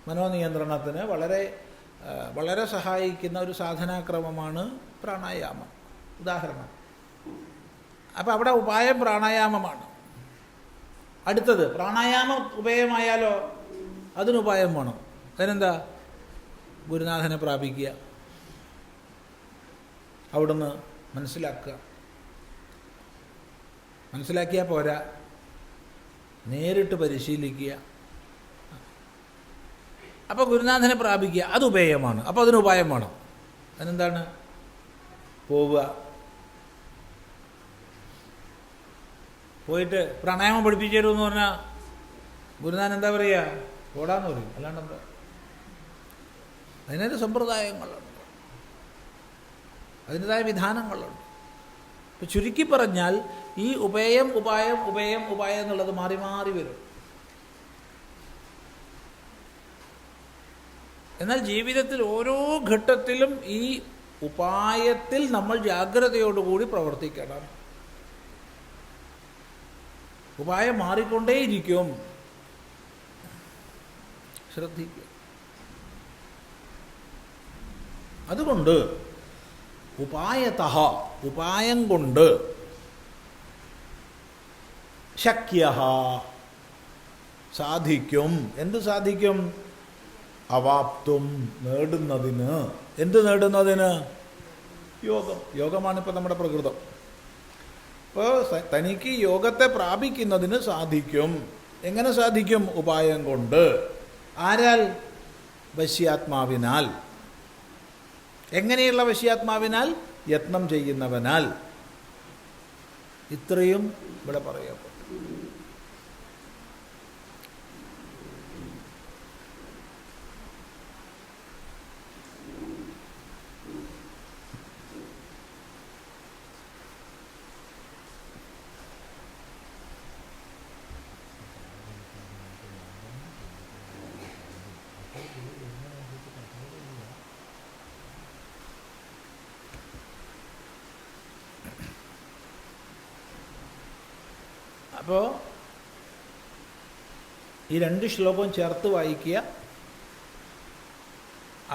മനോനിയന്ത്രണത്തിന് വളരെ വളരെ സഹായിക്കുന്ന ഒരു സാധനാക്രമമാണ് പ്രാണായാമം, ഉദാഹരണം. അപ്പോൾ അവിടെ ഉപായം പ്രാണായാമമാണ്. അടുത്തത് പ്രാണായാമം ഉപായമായാലോ അതിനുപായം വേണം. അതിനെന്താ? ഗുരുനാഥനെ പ്രാപിക്കുക, അവിടുന്ന് മനസ്സിലാക്കിയാൽ പോരാ, നേരിട്ട് പരിശീലിക്കുക. അപ്പോൾ ഗുരുനാഥനെ പ്രാപിക്കുക, അത് ഉപായമാണ്. അപ്പോൾ അതിന് ഉപായം വേണം. അതിനെന്താണ്? പോവുക, പോയിട്ട് പ്രാണായാമം പഠിപ്പിച്ചു തരുമെന്ന് പറഞ്ഞാൽ ഗുരുനാഥൻ എന്താ പറയുക? ഓടാന്ന് പറയും. അല്ലാണ്ടെന്താ? അതിനൊരു സമ്പ്രദായങ്ങളുണ്ട്, അതിൻ്റെതായ വിധാനങ്ങളുണ്ട്. ഇപ്പം ചുരുക്കി പറഞ്ഞാൽ ഈ ഉപായം എന്നുള്ളത് മാറി മാറി വരും. എന്നാൽ ജീവിതത്തിൽ ഓരോ ഘട്ടത്തിലും ഈ ഉപായത്തിൽ നമ്മൾ ജാഗ്രതയോടുകൂടി പ്രവർത്തിക്കണം. ഉപായം മാറിക്കൊണ്ടേയിരിക്കും, ശ്രദ്ധിക്കുക. അതുകൊണ്ട് ഉപായം കൊണ്ട് ശക്യഃ സാധിക്കും. എന്ത് സാധിക്കും? അവാപ്തും നേടുന്നതിന്. എന്ത് നേടുന്നതിന്? യോഗമാണ് ഇപ്പോൾ നമ്മുടെ പ്രകൃതം. അപ്പോൾ തനിക്ക് യോഗത്തെ പ്രാപിക്കുന്നതിന് സാധിക്കും. എങ്ങനെ സാധിക്കും? ഉപായം കൊണ്ട്. ആരാൽ? വശ്യാത്മാവിനാൽ. എങ്ങനെയുള്ള വശ്യാത്മാവിനാൽ? യത്നം ചെയ്യുന്നവനാൽ. ഇത്രയും ഇവിടെ പറയപ്പെട്ടു. അപ്പോൾ ഈ 2 ശ്ലോകവും ചേർത്ത് വായിക്കുക.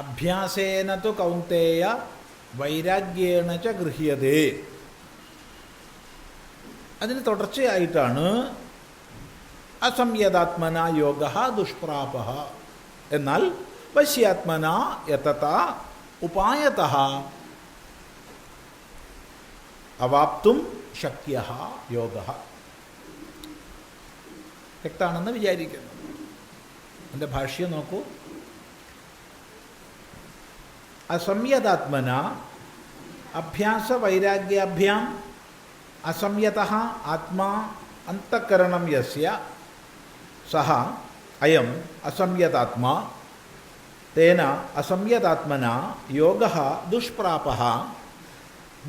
അഭ്യാസേന തു കൗന്തേയ വൈരാഗ്യേണ ച ഗൃഹ്യതേ. അതിന് തുടർച്ചയായിട്ടാണ് അസംയതാത്മന യോഗഃ ദുഷ്പ്രാപഃ. എന്നാൽ വശ്യാത്മന യതത ഉപായതഃ അവാപ്തും ശക്യഃ യോഗഃ. വ്യക്തമാണെന്ന് വിചാരിക്കുന്നു. എൻ്റെ ഭാഷ്യം നോക്കൂ. അസംയതാത്മന അഭ്യാസ വൈരാഗ്യാഭ്യാം അസംയതഃ ആത്മാ അന്തഃകരണം യസ്യ സഹ അയം അസംയതാത്മാ തേന അസംയതാത്മന യോഗഃ ദുഷ്പ്രാപഃ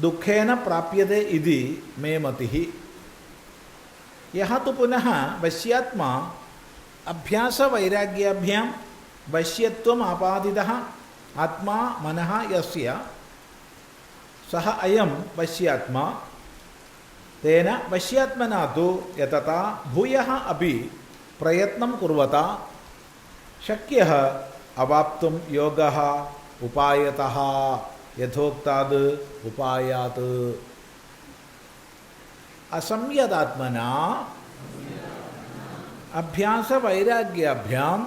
ദുഃഖേന പ്രാപ്യതേ ഇതി മേ മതിഃ. യഹ തു പുനഃ വശ്യാത്മാ അഭ്യാസ വൈരാഗ്യാഭ്യാം വശ്യത്വം ആപാദിതഃ ആത്മാ മനഃ യസ്യ സഹ അയം വശ്യാത്മാ തേന വശ്യാത്മനാ തു യതതാ ഭൂയഃ അപി പ്രയത്നം കുർവത ശക്യഃ അവാപ്തും യോഗഃ ഉപായതഃ യഥോക്താത് ഉപായാത്. അസംയതാത്മന അഭ്യാസ വൈരാഗ്യാഭ്യാം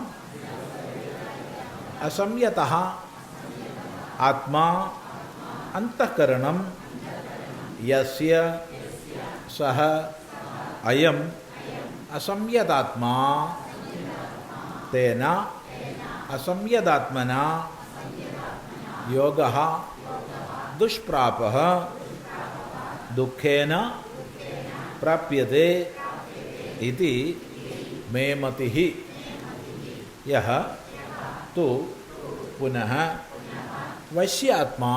അസംയതഃ ആത്മാ അന്തഃകരണം യസ്യ സഹ അയം അസംയതാത്മാ തേന അസംയതാത്മന യോഗഃ ദുഷ്പ്രാപഃ ദുഃഖേന പ്രാപ്യതേ ഇതി മേ മതിഃ. യഹ തു പുനഃ വശ്യാത്മാ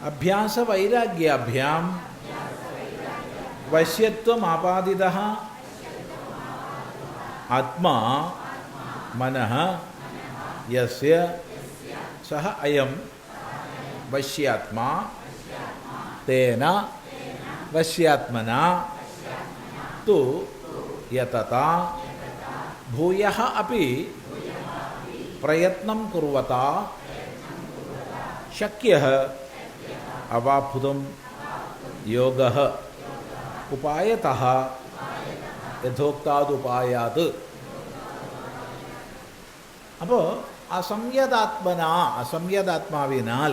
അഭ്യാസവൈരാഗ്യാഭ്യാം വശ്യത്വമാപാദിതഃ ആത്മാ മനഃ യസ്യ സഹ അയം വശ്യാത്മാ തേന വശ്യാത്മനാ തു യതതാ ഭൂയഃ അപി പ്രയത്നം കുർവതാ ശക്യഃ അവാപ്തും യോഗഃ ഉപായതഃ യഥോക്താദുപായാത്. അപ്പോൾ അസംയതാത്മാവിനാൽ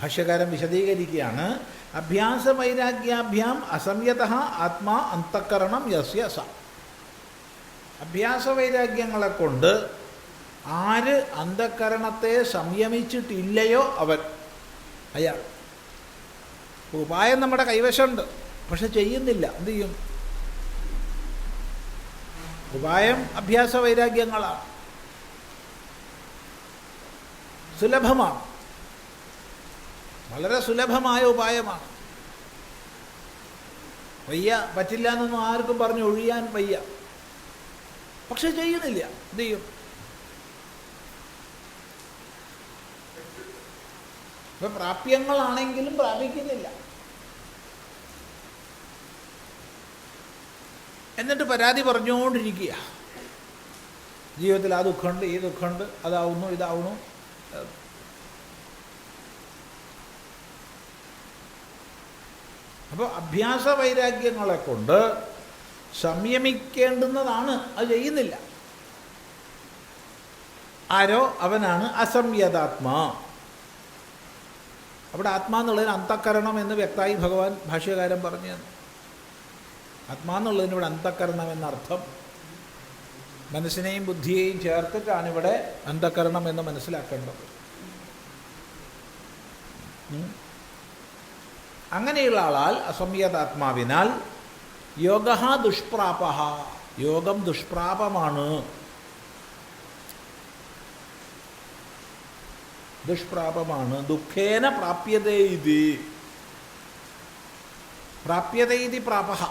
ഭാഷ്യകാരൻ വിശദീകരിക്കുകയാണ്. അഭ്യാസവൈരാഗ്യാഭ്യാം അസംയതഃ ആത്മാ അന്തഃകരണം യസ്യ സ. അഭ്യാസവൈരാഗ്യങ്ങളെ കൊണ്ട് ആര് അന്ധഃകരണത്തെ സംയമിച്ചിട്ടില്ലയോ അയാൾ. ഉപായം നമ്മുടെ കൈവശമുണ്ട്, പക്ഷെ ചെയ്യുന്നില്ല. എന്ത് ചെയ്യും? ഉപായം അഭ്യാസവൈരാഗ്യങ്ങളാണ്, സുലഭമാണ്, വളരെ സുലഭമായ ഉപായമാണ്. വയ്യ, പറ്റില്ല എന്നൊന്നും ആർക്കും പറഞ്ഞ് ഒഴിയാൻ വയ്യ, പക്ഷെ ചെയ്യുന്നില്ല. എന്ത് ചെയ്യും? ഇപ്പം പ്രാപ്യങ്ങളാണെങ്കിലും പ്രാപിക്കുന്നില്ല. എന്നിട്ട് പരാതി പറഞ്ഞുകൊണ്ടിരിക്കുക. ജീവിതത്തിൽ ആ ദുഃഖമുണ്ട്, ഈ ദുഃഖമുണ്ട്, അതാവുന്നു, ഇതാവുന്നു. അപ്പോൾ അഭ്യാസവൈരാഗ്യങ്ങളെ കൊണ്ട് സംയമിക്കേണ്ടുന്നതാണ്, അത് ചെയ്യുന്നില്ല. ആരോ അവനാണ് അസംയതാത്മാ. അവിടെ ആത്മാ എന്നുള്ളതിന് അന്തഃകരണം എന്ന് വ്യക്തമായി ഭഗവാൻ ഭാഷ്യകാരൻ പറഞ്ഞു തന്നു. ആത്മാ എന്നുള്ളതിന് ഇവിടെ അന്തഃകരണം എന്നർത്ഥം. മനസ്സിനെയും ബുദ്ധിയെയും ചേർത്തിട്ടാണ് ഇവിടെ അന്തഃകരണം എന്ന് മനസ്സിലാക്കേണ്ടത്. അങ്ങനെയുള്ള ആളാൽ അസംയതാത്മാവിനാൽ യോഗഃ ദുഷ്പ്രാപഃ, യോഗം ദുഷ്പ്രാപമാണ്. ദുഷ്പ്രാപമാണ്. ദുഃഖേന പ്രാപ്യതേ ഇതി. പ്രാപ്യതേ ഇതി പ്രാപഃ,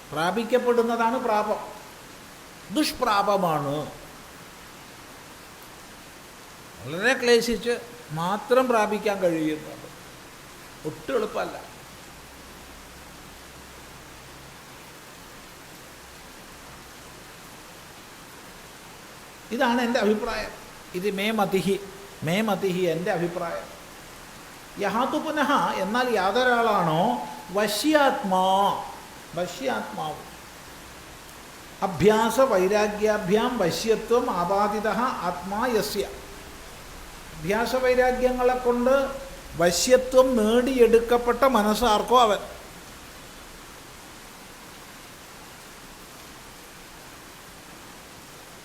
പ്രാപിക്കപ്പെടുന്നതാണ് പ്രാപം. ദുഷ്പ്രാപമാണ്. വളരെ ക്ലേശിച്ച് മാത്രം പ്രാപിക്കാൻ കഴിയുന്നത്, ഒട്ടും എളുപ്പമല്ല. ഇതാണ് എൻ്റെ അഭിപ്രായം. ഇത് മേ മതിഹി എൻ്റെ അഭിപ്രായം. യഹാതു പുനഃ, എന്നാൽ യാതൊരാളാണോ വശ്യാത്മാവ് അഭ്യാസവൈരാഗ്യാഭ്യാം വശ്യത്വം ആപാദിതഃ ആത്മാ യസ്യ. അഭ്യാസവൈരാഗ്യങ്ങളെ കൊണ്ട് വശ്യത്വം നേടിയെടുക്കപ്പെട്ട മനസ്സാർക്കോ അവൻ.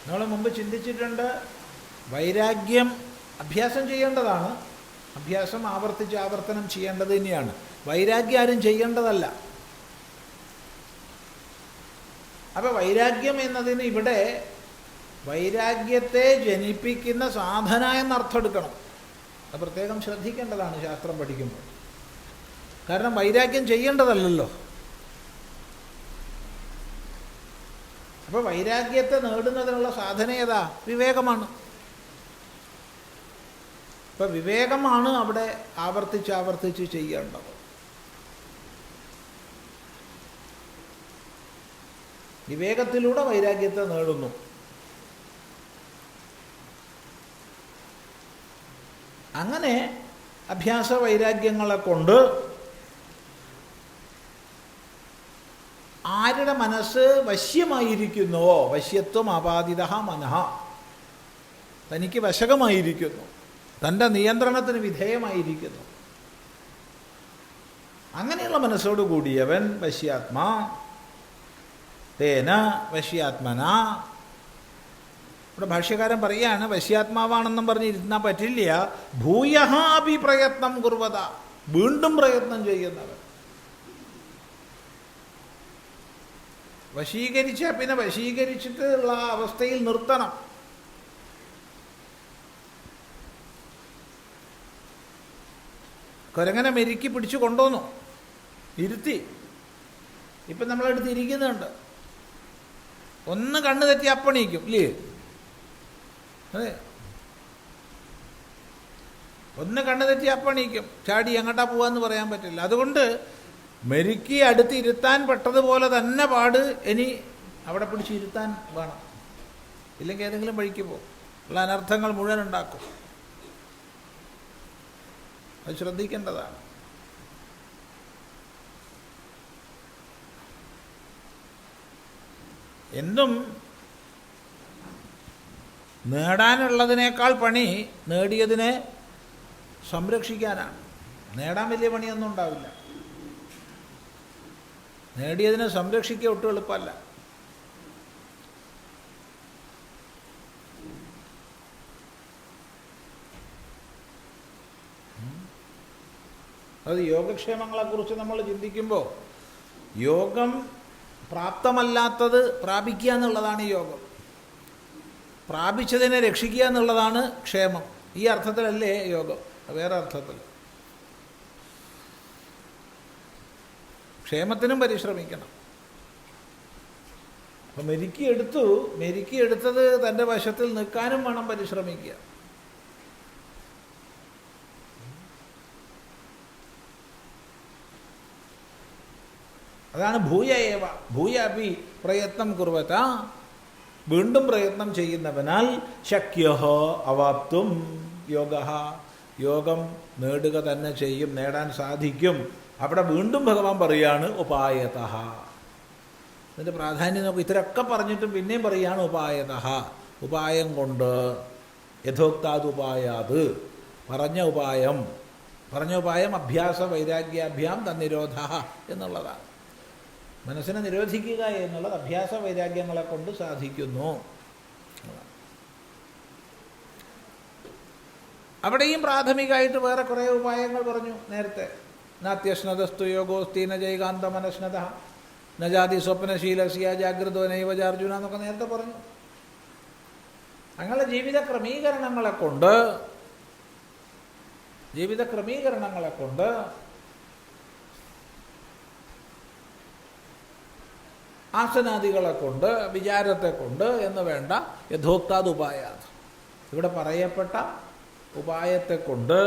നമ്മൾ മുമ്പ് ചിന്തിച്ചിട്ടുണ്ട്, വൈരാഗ്യം അഭ്യാസം ചെയ്യേണ്ടതാണ്. അഭ്യാസം ആവർത്തനം ചെയ്യേണ്ടത് തന്നെയാണ്. വൈരാഗ്യം ആരും ചെയ്യേണ്ടതല്ല. അപ്പോൾ വൈരാഗ്യം എന്നതിന് ഇവിടെ വൈരാഗ്യത്തെ ജനിപ്പിക്കുന്ന സാധന എന്നർത്ഥം എടുക്കണം. അത് പ്രത്യേകം ശ്രദ്ധിക്കേണ്ടതാണ് ശാസ്ത്രം പഠിക്കുമ്പോൾ. കാരണം വൈരാഗ്യം ചെയ്യേണ്ടതല്ലല്ലോ. അപ്പോൾ വൈരാഗ്യത്തെ നേടുന്നതിനുള്ള സാധന ഏതാ? വിവേകമാണ്. അപ്പോൾ വിവേകമാണ് അവിടെ ആവർത്തിച്ച് ചെയ്യേണ്ടത്. വിവേകത്തിലൂടെ വൈരാഗ്യത്തെ നേടുന്നു. അങ്ങനെ അഭ്യാസ വൈരാഗ്യങ്ങളെ കൊണ്ട് ആരുടെ മനസ്സ് വശ്യമായിരിക്കുന്നുവോ, വശ്യത്വം ആപാദിതഃ മനഃ, തനിക്ക് വശകമായിരിക്കുന്നു, തൻ്റെ നിയന്ത്രണത്തിന് വിധേയമായിരിക്കുന്നു, അങ്ങനെയുള്ള മനസ്സോട് കൂടിയവൻ വശ്യാത്മാ തേന വശ്യാത്മന. ഇവിടെ ഭാഷ്യകാരൻ പറയാണ്, വശ്യാത്മാവാണെന്നും പറഞ്ഞിരുന്നാൽ പറ്റില്ല. ഭൂയഃ അപി പ്രയത്നം കുർവത, വീണ്ടും പ്രയത്നം ചെയ്യുന്നവൻ. വശീകരിച്ചാൽ പിന്നെ വശീകരിച്ചിട്ടുള്ള അവസ്ഥയിൽ നിർത്തണം. കുരങ്ങനെ മെരുക്കി പിടിച്ചു കൊണ്ടുവന്നു, ഇരുത്തി. ഇപ്പം നമ്മളെടുത്ത് ഇരിക്കുന്നുണ്ട്. ഒന്ന് കണ്ണ് തെറ്റി അപ്പണീക്കും, ഇല്ലേ? അതെ, ഒന്ന് കണ്ണ് തെറ്റി അപ്പണീക്കും. ചാടി എങ്ങോട്ടാ പോവാന്ന് പറയാൻ പറ്റില്ല. അതുകൊണ്ട് മെരുക്കി അടുത്ത് ഇരുത്താൻ പെട്ടതുപോലെ തന്നെ പാട് ഇനി അവിടെ പിടിച്ച് ഇരുത്താൻ വേണം. ഇല്ലെങ്കിൽ ഏതെങ്കിലും വഴിക്ക് പോകും, ഉള്ള അനർത്ഥങ്ങൾ മുഴുവൻ ഉണ്ടാക്കും. അത് ശ്രദ്ധിക്കേണ്ടതാണ്. എന്നും നേടാനുള്ളതിനേക്കാൾ പണി നേടിയതിനെ സംരക്ഷിക്കാനാണ്. നേടാൻ വലിയ പണിയൊന്നും ഉണ്ടാവില്ല, നേടിയതിനെ സംരക്ഷിക്കുക ഒട്ടും എളുപ്പമല്ല. അത് യോഗക്ഷേമങ്ങളെക്കുറിച്ച് നമ്മൾ ചിന്തിക്കുമ്പോൾ യോഗം പ്രാപ്തമല്ലാത്തത് പ്രാപിക്കുക എന്നുള്ളതാണ് യോഗം, പ്രാപിച്ചതിനെ രക്ഷിക്കുക എന്നുള്ളതാണ് ക്ഷേമം. ഈ അർത്ഥത്തിലല്ലേ യോഗം, വേറെ അർത്ഥത്തിൽ. ക്ഷേമത്തിനും പരിശ്രമിക്കണം. അപ്പം മെരുക്കിയെടുത്തത് തൻ്റെ വശത്തിൽ നിൽക്കാനും വേണം പരിശ്രമിക്കുക. അതാണ് ഭൂയ അപി പ്രയത്നം കുർവത, വീണ്ടും പ്രയത്നം ചെയ്യുന്നവനാൽ ശക്യഃ അവാപ്തും യോഗഃ, യോഗം നേടുക തന്നെ ചെയ്യും, നേടാൻ സാധിക്കും. അവിടെ വീണ്ടും ഭഗവാൻ പറയാണ് ഉപായതഃ. ഇതിൻ്റെ പ്രാധാന്യം നോക്കും. ഇത്രയൊക്കെ പറഞ്ഞിട്ടും പിന്നെയും പറയുകയാണ് ഉപായതഃ, ഉപായം കൊണ്ട്. യഥോക്താത് ഉപായാത്, പറഞ്ഞ ഉപായം അഭ്യാസ വൈരാഗ്യാഭ്യാം തന്നിരോധ എന്നുള്ളതാണ്. മനസ്സിനെ നിരോധിക്കുക എന്നുള്ളത് അഭ്യാസ വൈരാഗ്യങ്ങളെ കൊണ്ട് സാധിക്കുന്നു. അവിടെയും പ്രാഥമികമായിട്ട് വേറെ കുറേ ഉപായങ്ങൾ പറഞ്ഞു നേരത്തെ. നാത്യശ്നതസ്തു യോഗോസ്തി ന ജൈകാന്ത മനശ്നത ന ജാതി സ്വപ്നശീലസ്യ ജാഗ്രതോ നൈവജാർജുന എന്നൊക്കെ നേരത്തെ പറഞ്ഞു. അങ്ങനെ ജീവിത ക്രമീകരണങ്ങളെ കൊണ്ട് ആസനാദികളെ കൊണ്ട് വിചാരത്തെ കൊണ്ട് എന്ന് വേണ്ട യഥോക്താത് ഉപായാത്, ഇവിടെ പറയപ്പെട്ട ഉപായത്തെ കൊണ്ട്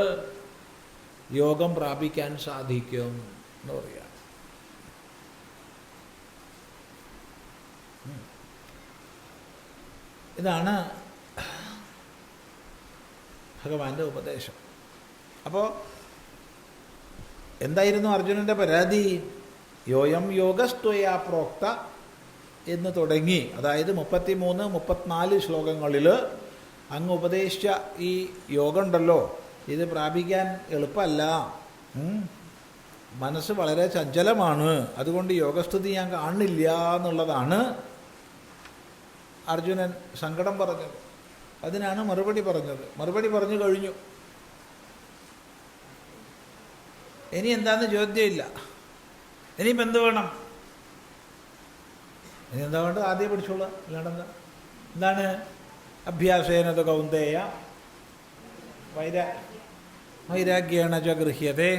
യോഗം പ്രാപിക്കാൻ സാധിക്കും എന്ന് പറയുക. ഇതാണ് ഭഗവാന്റെ ഉപദേശം. അപ്പോൾ എന്തായിരുന്നു അർജുനൻ്റെ പരാതി? യോയം യോഗസ്ത്വയാ പ്രോക്ത എന്ന് തുടങ്ങി, അതായത് 33, 34 ശ്ലോകങ്ങളിൽ അങ്ങ് ഉപദേശിച്ച ഈ യോഗം ഉണ്ടല്ലോ, ഇത് പ്രാപിക്കാൻ എളുപ്പമല്ല, മനസ്സ് വളരെ ചഞ്ചലമാണ്, അതുകൊണ്ട് യോഗസ്ഥിതി ഞാൻ കാണില്ല എന്നുള്ളതാണ് അർജുനൻ സങ്കടം പറഞ്ഞത്. അതിനാണ് മറുപടി പറഞ്ഞത്. മറുപടി പറഞ്ഞു കഴിഞ്ഞു. ഇനി എന്താന്ന് ചോദ്യമില്ല. ഇനിയിപ്പോൾ എന്ത് വേണം? ഇനി എന്താ വേണ്ടത്? ആദ്യം പഠിച്ചോളൂ. അല്ലാണ്ടെന്താ? എന്താണ്? അഭ്യാസേനത് കൗന്ദേയ വൈരാഗ്യേണ ച ഗൃഹ്യതേ.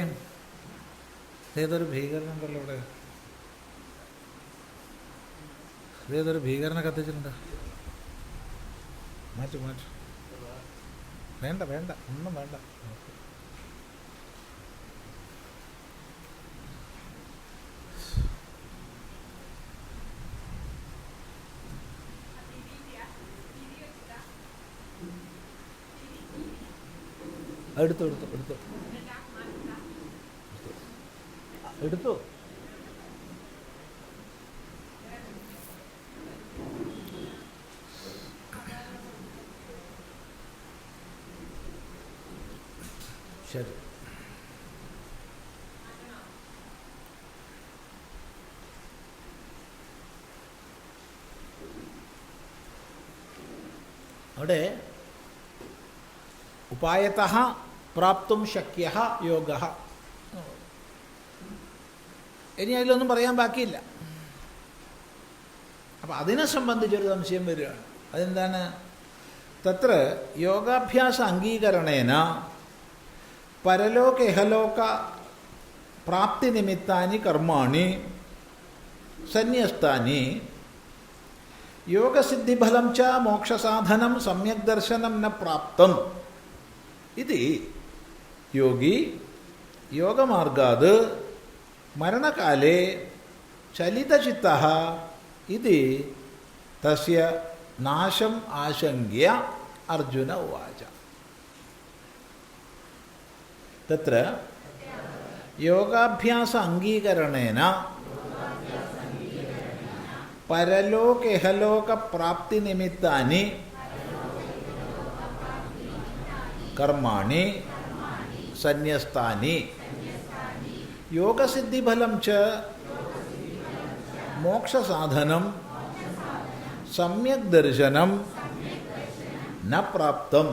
ഏതൊരു ഭീകരനുണ്ടല്ലോ ഇവിടെ, ഏതൊരു ഭീകരനെ കത്തിച്ചിട്ടുണ്ട്. മാറ്റു വേണ്ട ഒന്നും വേണ്ട. എടുത്തു ശരി. അവിടെ ഉപായതഃ പ്രാപ്തും ശക്യഃ യോഗഃ. ഇനി അതിലൊന്നും പറയാൻ ബാക്കിയില്ല. അപ്പം അതിനെ സംബന്ധിച്ചൊരു സംശയം വരികയാണ്. അതെന്താണ്? തത്ര യോഗാഭ്യാസ അംഗീകരണേന പരലോക ഇഹലോക പ്രാപ്തി നിമിത്താനി കർമാണി സന്യസ്താനി യോഗസിദ്ധിഫലം ച മോക്ഷസാധനം സമ്യക് ദർശനം ന പ്രാപ്തം ഇതി യോഗി യോഗമാർഗാത് മരണകാലേ ചലിതചിത്തഃ ഇതി തസ്യ നാശം ആശങ്ക്യ അർജുന ഉവാച. തത്ര യോഗാഭ്യാസ അംഗീകരണേന പരലോക ഇഹലോക പ്രാപ്തി നിമിത്താനി കർമാണി സന്യസ്താനി യോഗസിദ്ധിഫലം ച മോക്ഷസാധനം സമ്യക് ദർശനം ന പ്രാപ്തം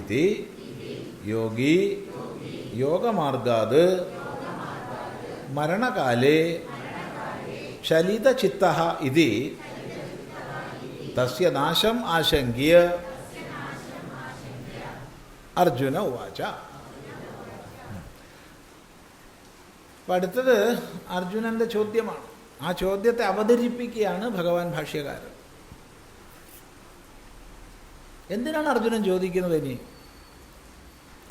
ഇതി യോഗി യോഗമാർഗാത് മരണകാലേ ചലിതചിത്തഃ ഇതി തസ്യ നാശം ആശങ്ക്യ അർജുന ഉവാച. അപ്പം അടുത്തത് അർജുനൻ്റെ ചോദ്യമാണ്. ആ ചോദ്യത്തെ അവതരിപ്പിക്കുകയാണ് ഭഗവാൻ ഭാഷ്യകാരൻ. എന്തിനാണ് അർജുനൻ ചോദിക്കുന്നത്? ഇനി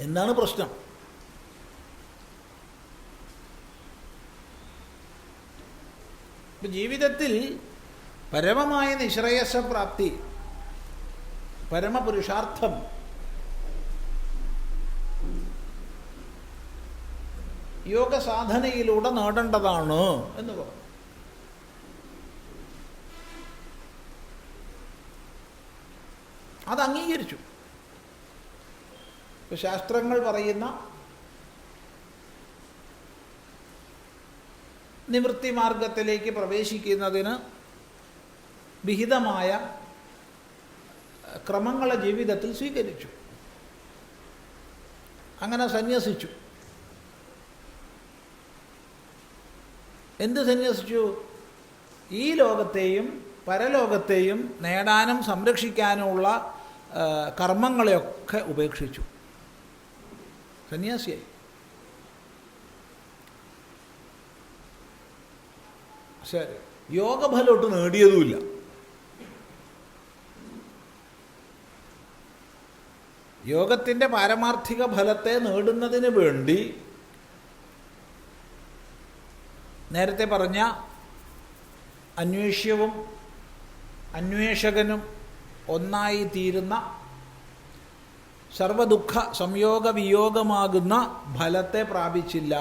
എന്താണ് പ്രശ്നം? ജീവിതത്തിൽ പരമമായ നിശ്രേയസപ്രാപ്തി, പരമപുരുഷാർത്ഥം യോഗസാധനയിലൂടെ നേടേണ്ടതാണ് എന്ന് പറഞ്ഞു. അത് അംഗീകരിച്ചു. ശാസ്ത്രങ്ങൾ പറയുന്ന നിവൃത്തി മാർഗത്തിലേക്ക് പ്രവേശിക്കുന്നതിന് വിഹിതമായ ക്രമങ്ങളെ ജീവിതത്തിൽ സ്വീകരിച്ചു. അങ്ങനെ സന്യസിച്ചു. എന്ത് സന്യസിച്ചു? ഈ ലോകത്തെയും പരലോകത്തെയും നേടാനും സംരക്ഷിക്കാനുമുള്ള കർമ്മങ്ങളെയൊക്കെ ഉപേക്ഷിച്ചു. സന്യാസിയായി. ശരി, യോഗഫലമൊട്ട് നേടിയതുമില്ല. യോഗത്തിൻ്റെ പാരമാർത്ഥിക ഫലത്തെ നേടുന്നതിന് വേണ്ടി നേരത്തെ പറഞ്ഞ അന്വേഷ്യവും അന്വേഷകനും ഒന്നായി തീരുന്ന സർവദുഃഖ സംയോഗ വിയോഗമാകുന്ന ഫലത്തെ പ്രാപിച്ചില്ല.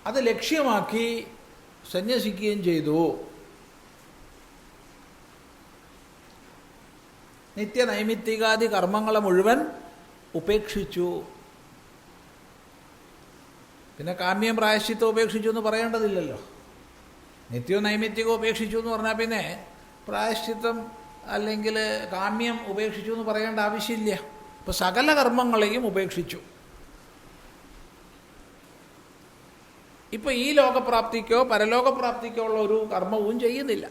അത് ലക്ഷ്യമാക്കി സന്യസിക്കുകയും ചെയ്തു. നിത്യനൈമിത്തികാദി കർമ്മങ്ങളെ മുഴുവൻ ഉപേക്ഷിച്ചു. പിന്നെ കാമ്യം പ്രായശ്ചിത്തം ഉപേക്ഷിച്ചു എന്ന് പറയേണ്ടതില്ലല്ലോ. നിത്യവും നൈമിത്തികം ഉപേക്ഷിച്ചു എന്ന് പറഞ്ഞാൽ പിന്നെ പ്രായശ്ചിത്തം അല്ലെങ്കിൽ കാമ്യം ഉപേക്ഷിച്ചു എന്ന് പറയേണ്ട ആവശ്യമില്ല. ഇപ്പോൾ സകല കർമ്മങ്ങളെയും ഉപേക്ഷിച്ചു. ഇപ്പോൾ ഈ ലോകപ്രാപ്തിക്കോ പരലോകപ്രാപ്തിക്കോ ഉള്ള ഒരു കർമ്മവും ചെയ്യുന്നില്ല.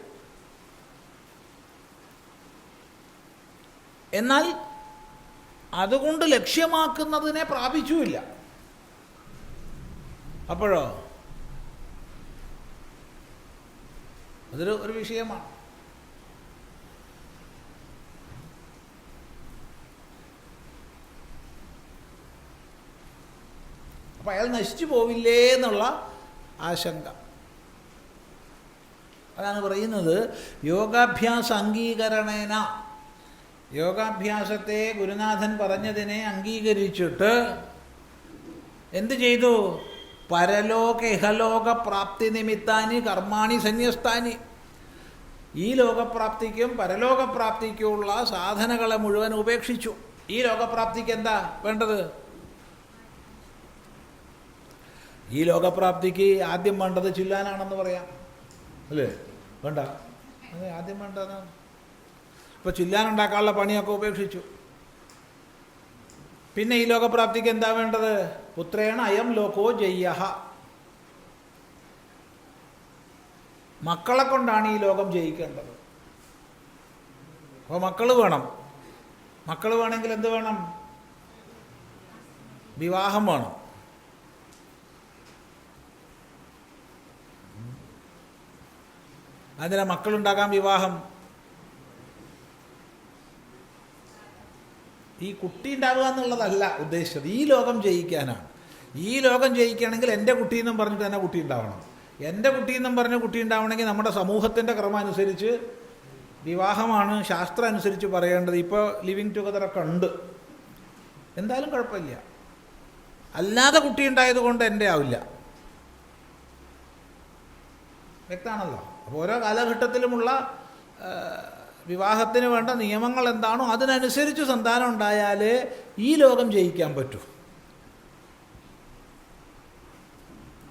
എന്നാൽ അതുകൊണ്ട് ലക്ഷ്യമാക്കുന്നതിനെ പ്രാപിച്ചുമില്ല. അപ്പോഴോ അതൊരു വിഷയമാണ്. അപ്പം അയാൾ നശിച്ചു പോവില്ലേ എന്നുള്ള ആശങ്ക. അതാണ് പറയുന്നത് യോഗാഭ്യാസ അംഗീകരണേന. യോഗാഭ്യാസത്തെ ഗുരുനാഥൻ പറഞ്ഞതിനെ അംഗീകരിച്ചിട്ട് എന്ത് ചെയ്തു? പരലോക ഇഹലോക പ്രാപ്തി നിമിത്താനി കർമാണി സന്യസ്താനി. ഈ ലോകപ്രാപ്തിക്കും പരലോകപ്രാപ്തിക്കുമുള്ള സാധനങ്ങളെ മുഴുവൻ ഉപേക്ഷിച്ചു. ഈ ലോകപ്രാപ്തിക്ക് എന്താ വേണ്ടത്? ഈ ലോകപ്രാപ്തിക്ക് ആദ്യം വേണ്ടത് ചില്ലാനാണെന്ന് പറയാം, അല്ലേ? വേണ്ട, അതെ, ആദ്യം വേണ്ടതാണ്. ഇപ്പോൾ ചില്ലാനുണ്ടാക്കാനുള്ള പണിയൊക്കെ ഉപേക്ഷിച്ചു. പിന്നെ ഈ ലോകപ്രാപ്തിക്ക് എന്താ വേണ്ടത്? പുത്രേണ അയം ലോകോ ജയ്യഹ. മക്കളെ കൊണ്ടാണ് ഈ ലോകം ജയിക്കേണ്ടത്. അപ്പോൾ മക്കൾ വേണം. മക്കൾ വേണമെങ്കിൽ എന്ത് വേണം? വിവാഹം വേണം. അതിനാ മക്കളുണ്ടാകാൻ വിവാഹം? ഈ കുട്ടി ഉണ്ടാവുക എന്നുള്ളതല്ല ഉദ്ദേശിച്ചത്, ഈ ലോകം ജയിക്കാനാണ്. ഈ ലോകം ജയിക്കുകയാണെങ്കിൽ എൻ്റെ കുട്ടിയെന്നും പറഞ്ഞിട്ട് തന്നെ കുട്ടി ഉണ്ടാവണം. എൻ്റെ കുട്ടിയെന്നും പറഞ്ഞ് കുട്ടി ഉണ്ടാവണമെങ്കിൽ നമ്മുടെ സമൂഹത്തിൻ്റെ ക്രമം അനുസരിച്ച് വിവാഹമാണ് ശാസ്ത്രം അനുസരിച്ച് പറയേണ്ടത്. ഇപ്പോൾ ലിവിങ് ടുഗദറൊക്കെ ഉണ്ട്, എന്തായാലും കുഴപ്പമില്ല. അല്ലാതെ കുട്ടി ഉണ്ടായത് കൊണ്ട് എൻ്റെ ആവില്ല. വ്യക്തമാണല്ലോ. അപ്പോൾ ഓരോ കാലഘട്ടത്തിലുമുള്ള വിവാഹത്തിന് വേണ്ട നിയമങ്ങൾ എന്താണോ അതിനനുസരിച്ച് സന്താനം ഉണ്ടായാലേ ഈ ലോകം ജയിക്കാൻ പറ്റൂ.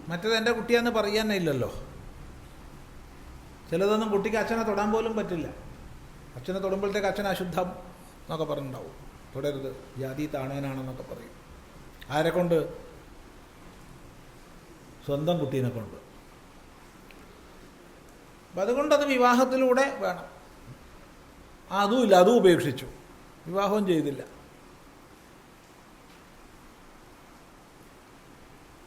മറ്റേത് എൻ്റെ കുട്ടിയാന്ന് പറയാനേ ഇല്ലല്ലോ. ചിലതൊന്നും കുട്ടിക്ക് അച്ഛനെ തൊടാൻ പോലും പറ്റില്ല. അച്ഛനെ തൊടുമ്പോഴത്തേക്ക് അച്ഛൻ അശുദ്ധം എന്നൊക്കെ പറഞ്ഞിട്ടുണ്ടാവും. തുടരുത്, ജാതി താണേനാണെന്നൊക്കെ പറയും. ആരെ കൊണ്ട്? സ്വന്തം കുട്ടീനെ കൊണ്ട്. അപ്പം അതുകൊണ്ടത് വിവാഹത്തിലൂടെ വേണം. അതുമില്ല, അതും ഉപേക്ഷിച്ചു, വിവാഹവും ചെയ്തില്ല.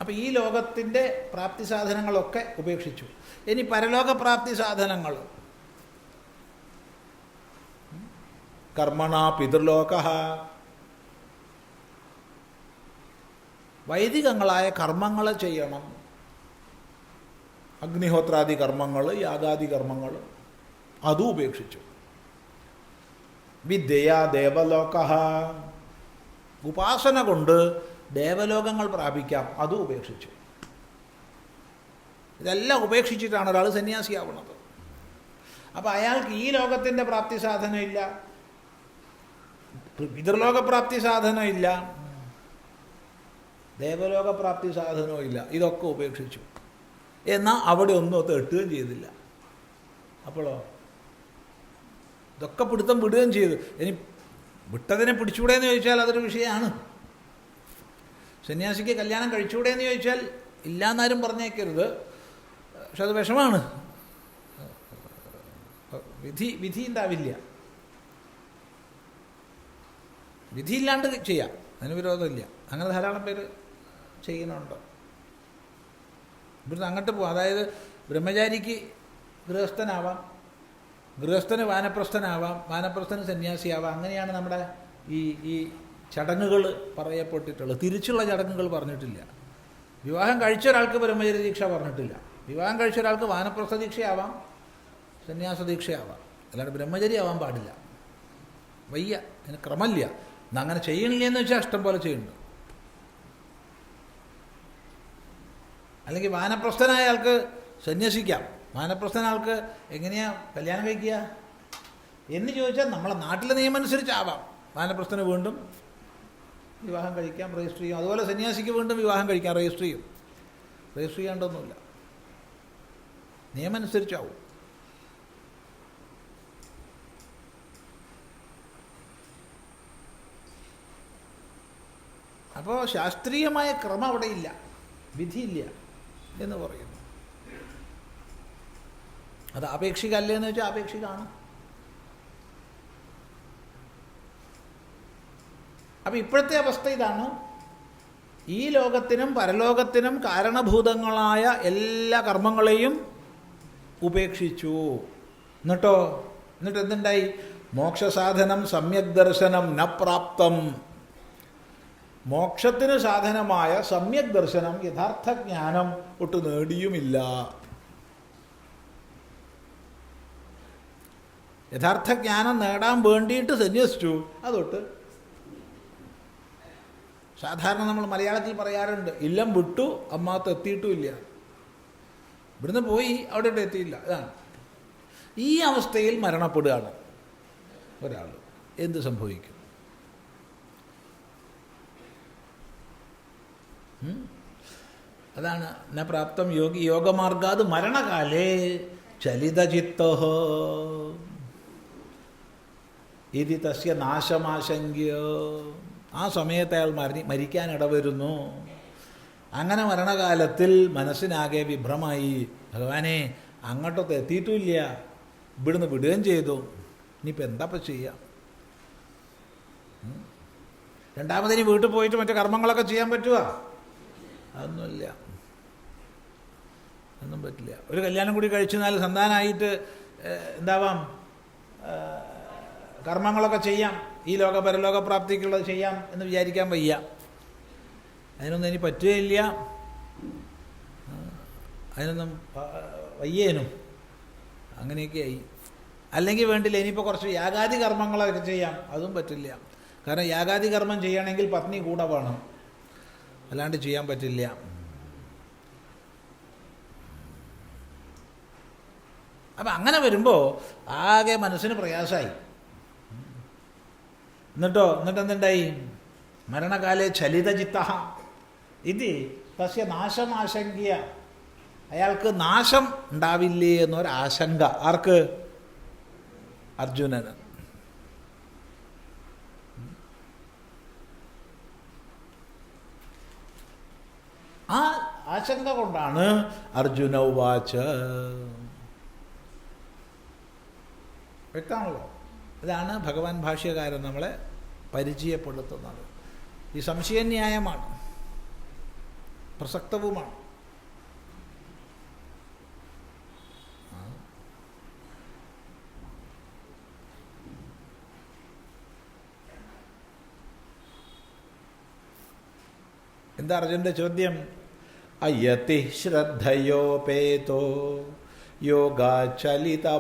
അപ്പം ഈ ലോകത്തിൻ്റെ പ്രാപ്തി സാധനങ്ങളൊക്കെ ഉപേക്ഷിച്ചു. ഇനി പരലോക പ്രാപ്തി സാധനങ്ങൾ. കർമ്മണ പിതൃലോക, വൈദികങ്ങളായ കർമ്മങ്ങൾ ചെയ്യണം. അഗ്നിഹോത്രാദി കർമ്മങ്ങൾ, യാഗാദി കർമ്മങ്ങൾ, അതും ഉപേക്ഷിച്ചു. വിദ്യയാ ദേവലോക, ഉപാസന കൊണ്ട് ദേവലോകങ്ങൾ പ്രാപിക്കാം, അതും ഉപേക്ഷിച്ചു. ഇതെല്ലാം ഉപേക്ഷിച്ചിട്ടാണ് ഒരാൾ സന്യാസിയാവുന്നത്. അപ്പം അയാൾക്ക് ഈ ലോകത്തിൻ്റെ പ്രാപ്തി സാധനമില്ല, പിതൃലോക പ്രാപ്തി സാധനമില്ല, ദേവലോക പ്രാപ്തി സാധനവും ഇല്ല. ഇതൊക്കെ ഉപേക്ഷിച്ചു. എന്നാൽ അവിടെ ഒന്നും എട്ടുകയും ചെയ്തില്ല. അപ്പോഴോ ഇതൊക്കെ പിടുത്തം വിടുകയും ചെയ്തു. ഇനി വിട്ടതിനെ പിടിച്ചുകൂടെയെന്ന് ചോദിച്ചാൽ അതൊരു വിഷയമാണ്. സന്യാസിക്ക് കല്യാണം കഴിച്ചുകൂടെയെന്ന് ചോദിച്ചാൽ ഇല്ലയെന്നാരും പറഞ്ഞേക്കരുത്. പക്ഷെ അത് വിഷമാണ്. വിധി ഉണ്ടാവില്ല. വിധിയില്ലാണ്ട് ചെയ്യാം, അതിന് വിരോധമില്ല. അങ്ങനെ ധാരാളം പേര് ചെയ്യുന്നുണ്ട്. ഇവിടുന്ന് അങ്ങോട്ട് പോവാം. അതായത് ബ്രഹ്മചാരിക്ക് ഗൃഹസ്ഥനാവാം, ഗൃഹസ്ഥന് വാനപ്രസ്ഥനാവാം, വാനപ്രസ്ഥന് സന്യാസിയാവാം. അങ്ങനെയാണ് നമ്മുടെ ഈ ചടങ്ങുകൾ പറയപ്പെട്ടിട്ടുള്ളത്. തിരിച്ചുള്ള ചടങ്ങുകൾ പറഞ്ഞിട്ടില്ല. വിവാഹം കഴിച്ച ഒരാൾക്ക് ബ്രഹ്മചര്യ ദീക്ഷ പറഞ്ഞിട്ടില്ല. വിവാഹം കഴിച്ച ഒരാൾക്ക് വാനപ്രസ്ഥ ദീക്ഷയാവാം, സന്യാസ ദീക്ഷയാവാം, അല്ലാണ്ട് ബ്രഹ്മചര്യ ആവാൻ പാടില്ല. വയ്യ, അതിന് ക്രമമില്ല. എന്നാൽ അങ്ങനെ ചെയ്യണില്ലെന്ന് വെച്ചാൽ ഇഷ്ടം പോലെ ചെയ്യുന്നുണ്ട്. അല്ലെങ്കിൽ വാനപ്രസ്ഥനായ ആൾക്ക് സന്യസിക്കാം. വാനപ്രസ്ഥനായ ആൾക്ക് എങ്ങനെയാ കല്യാണം കഴിക്കുക എന്ന് ചോദിച്ചാൽ നമ്മളെ നാട്ടിലെ നിയമം അനുസരിച്ചാവാം. വാനപ്രസ്ഥന് വീണ്ടും വിവാഹം കഴിക്കാം, രജിസ്റ്റർ ചെയ്യും. അതുപോലെ സന്യാസിക്ക് വീണ്ടും വിവാഹം കഴിക്കാം, രജിസ്റ്റർ ചെയ്യും. രജിസ്റ്റർ ചെയ്യാണ്ടൊന്നുമില്ല, നിയമം അനുസരിച്ചാവും. അപ്പോൾ ശാസ്ത്രീയമായ ക്രമം അവിടെ ഇല്ല, വിധിയില്ല എന്ന് പറയുന്നു. അത് ആപേക്ഷികല്ലേ എന്ന് വെച്ചാൽ ആപേക്ഷികമാണ്. അപ്പം ഇപ്പോഴത്തെ അവസ്ഥ ഇതാണ്. ഈ ലോകത്തിനും പരലോകത്തിനും കാരണഭൂതങ്ങളായ എല്ലാ കർമ്മങ്ങളെയും ഉപേക്ഷിച്ചു. എന്നിട്ട് എന്തുണ്ടായി? മോക്ഷസാധനം സമ്യക് ദർശനം ന പ്രാപ്തം. മോക്ഷത്തിന് സാധനമായ സമ്യക് ദർശനം, യഥാർത്ഥ ജ്ഞാനം ഒട്ട് നേടിയുമില്ല. യഥാർത്ഥ ജ്ഞാനം നേടാൻ വേണ്ടിയിട്ട് സന്യസിച്ചു, അതൊട്ട് സാധാരണ നമ്മൾ മലയാളത്തിൽ പറയാറുണ്ട്, ഇല്ലം വിട്ടു അമ്മാത്ത് എത്തിയിട്ടുമില്ല. ഇവിടുന്ന് പോയി അവിടെ എത്തിയില്ല. ഇതാണ് ഈ അവസ്ഥയിൽ മരണപ്പെടുകയാണ് ഒരാൾ. എന്ത് സംഭവിക്കും? അതാണ് ന പ്രാപ്തം യോഗി യോഗമാർഗാത് മരണകാലേ ചലിതചിത്തോ ഇതി തസ്യ നാശമാശങ്ക്യോ. ആ സമയത്ത് അയാൾ മരിക്കാനിടവരുന്നു. അങ്ങനെ മരണകാലത്തിൽ മനസ്സിനാകെ വിഭ്രമായി. ഭഗവാനെ, അങ്ങോട്ടൊക്കെ എത്തിയിട്ടുമില്ല, ഇവിടുന്ന് വിടുകയും ചെയ്തു, ഇനിയിപ്പോൾ എന്താപ്പം ചെയ്യാം? രണ്ടാമതിന് വീട്ടിൽ പോയിട്ട് മറ്റു കർമ്മങ്ങളൊക്കെ ചെയ്യാൻ പറ്റുമോ? അതൊന്നുമില്ല, ഒന്നും പറ്റില്ല. ഒരു കല്യാണം കൂടി കഴിച്ചാൽ സന്താനമായിട്ട് എന്താവാം, കർമ്മങ്ങളൊക്കെ ചെയ്യാം, ഈ ലോക പരലോക പ്രാപ്തിക്കുള്ളത് ചെയ്യാം എന്ന് വിചാരിക്കാൻ വയ്യ. അതിനൊന്നും ഇനി പറ്റുകയില്ല, അതിനൊന്നും വയ്യേനും. അങ്ങനെയൊക്കെയായി. അല്ലെങ്കിൽ വേണ്ടില്ല, ഇനിയിപ്പോൾ കുറച്ച് യാഗാദി കർമ്മങ്ങളൊക്കെ ചെയ്യാം, അതും പറ്റില്ല. കാരണം യാഗാദി കർമ്മം ചെയ്യണമെങ്കിൽ പത്നി കൂടെ വേണം, അല്ലാണ്ട് ചെയ്യാൻ പറ്റില്ല. അപ്പം അങ്ങനെ വരുമ്പോൾ ആകെ മനസ്സിന് പ്രയാസമായി. എന്നിട്ട് എന്തുണ്ടായി? മരണകാലേ ചലിതചിത്ത ഇത് തസ്യ നാശമാശങ്ക്യ. അയാൾക്ക് നാശം ഉണ്ടാവില്ലേ എന്നൊരാശങ്ക. ആർക്ക്? അർജുനന്. ആ ആശങ്ക കൊണ്ടാണ് അർജുന ഉവാച. വ്യക്തമാണല്ലോ. ഇതാണ് ഭഗവാൻ ഭാഷ്യകാരൻ നമ്മളെ പരിചയപ്പെടുത്തുന്നത്. ഈ സംശയന്യായമാണ്, പ്രസക്തവുമാണ്. എന്താ അർജുനന്റെ ചോദ്യം? അയതി ശ്രദ്ധയോപേതോ യോഗാചലിതമാനസഃ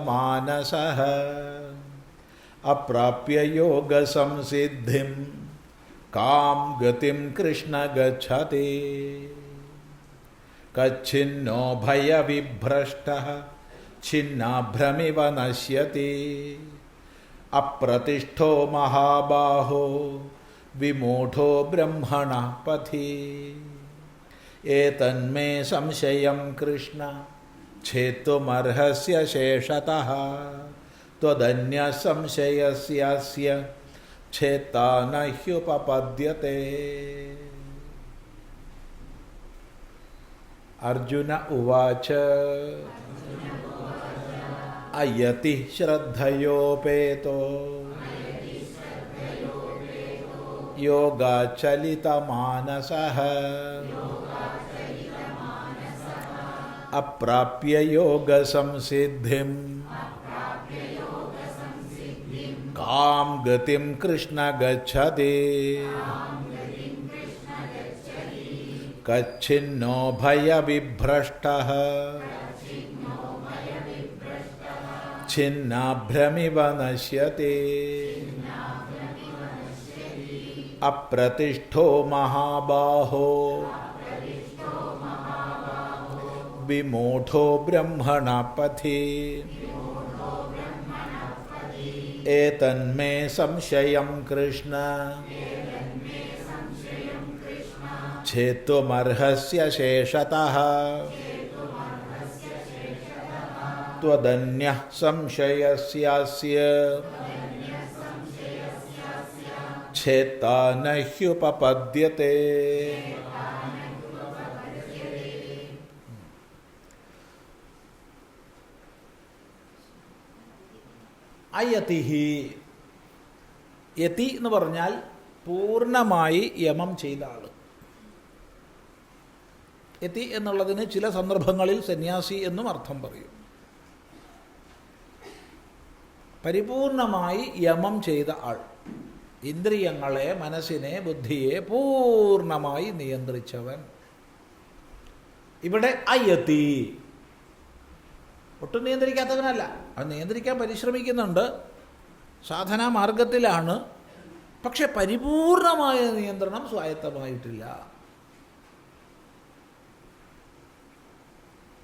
അപ്രാപ്യ യോഗസംസിദ്ധിം കാം ഗതിം കൃഷ്ണ ഗച്ഛതി കച്ഛിന്നോ ഭയവിഭ്രഷ്ടഃ ഛിന്നാഭ്രമിവ നശ്യതി അപ്രതിഷ്ഠോ മഹാബാഹോ വിമൂഢോ ബ്രഹ്മണ പഥി ഏതന്മേ സംശയം കൃഷ്ണ ഛേത്തുമർഹസ്യ ശേഷതഃ ത്വദന്യ സംശയസ്യാസ്യ ഛേത്താ ന ഹ്യുപപദ്യത്തെ. അർജുന ഉവാച അയതി ശ്രദ്ധയോപേതോ യോഗാചലിതമാനസഃ അപ്രാപ്യ യോഗസംസിദ്ധിം കാം ഗതിം കൃഷ്ണ ഗച്ഛതി കച്ഛിന്നോ ഭയവിഭ്രഷ്ടഃ ഛിന്നാഭ്രമിവ നശ്യതി അപ്രതിഷ്ഠോ മഹാബാഹോ വിമൂഢോ ബ്രഹ്മണ പഥി ഏതന്മേ സംശയം കൃഷ്ണ ഛേത്തുമർഹസ്യ ശേഷതഃ ത്വദന്യഃ സംശയസ്യാസ്യ ഛേത്താ ന ഹ്യുപപദ്യത്തെ. അയതിഹി, യതി എന്ന് പറഞ്ഞാൽ പൂർണ്ണമായി യമം ചെയ്ത ആൾ. യതി എന്നുള്ളതിന് ചില സന്ദർഭങ്ങളിൽ സന്യാസി എന്നും അർത്ഥം പറയും. പരിപൂർണമായി യമം ചെയ്ത ആൾ, ഇന്ദ്രിയങ്ങളെ, മനസ്സിനെ, ബുദ്ധിയെ പൂർണ്ണമായി നിയന്ത്രിച്ചവൻ. ഇവിടെ അയതി, ഒട്ടും നിയന്ത്രിക്കാത്തവനല്ല, അവൻ നിയന്ത്രിക്കാൻ പരിശ്രമിക്കുന്നുണ്ട്, സാധനാ മാർഗത്തിലാണ്. പക്ഷെ പരിപൂർണമായ നിയന്ത്രണം സ്വായത്തമായിട്ടില്ല.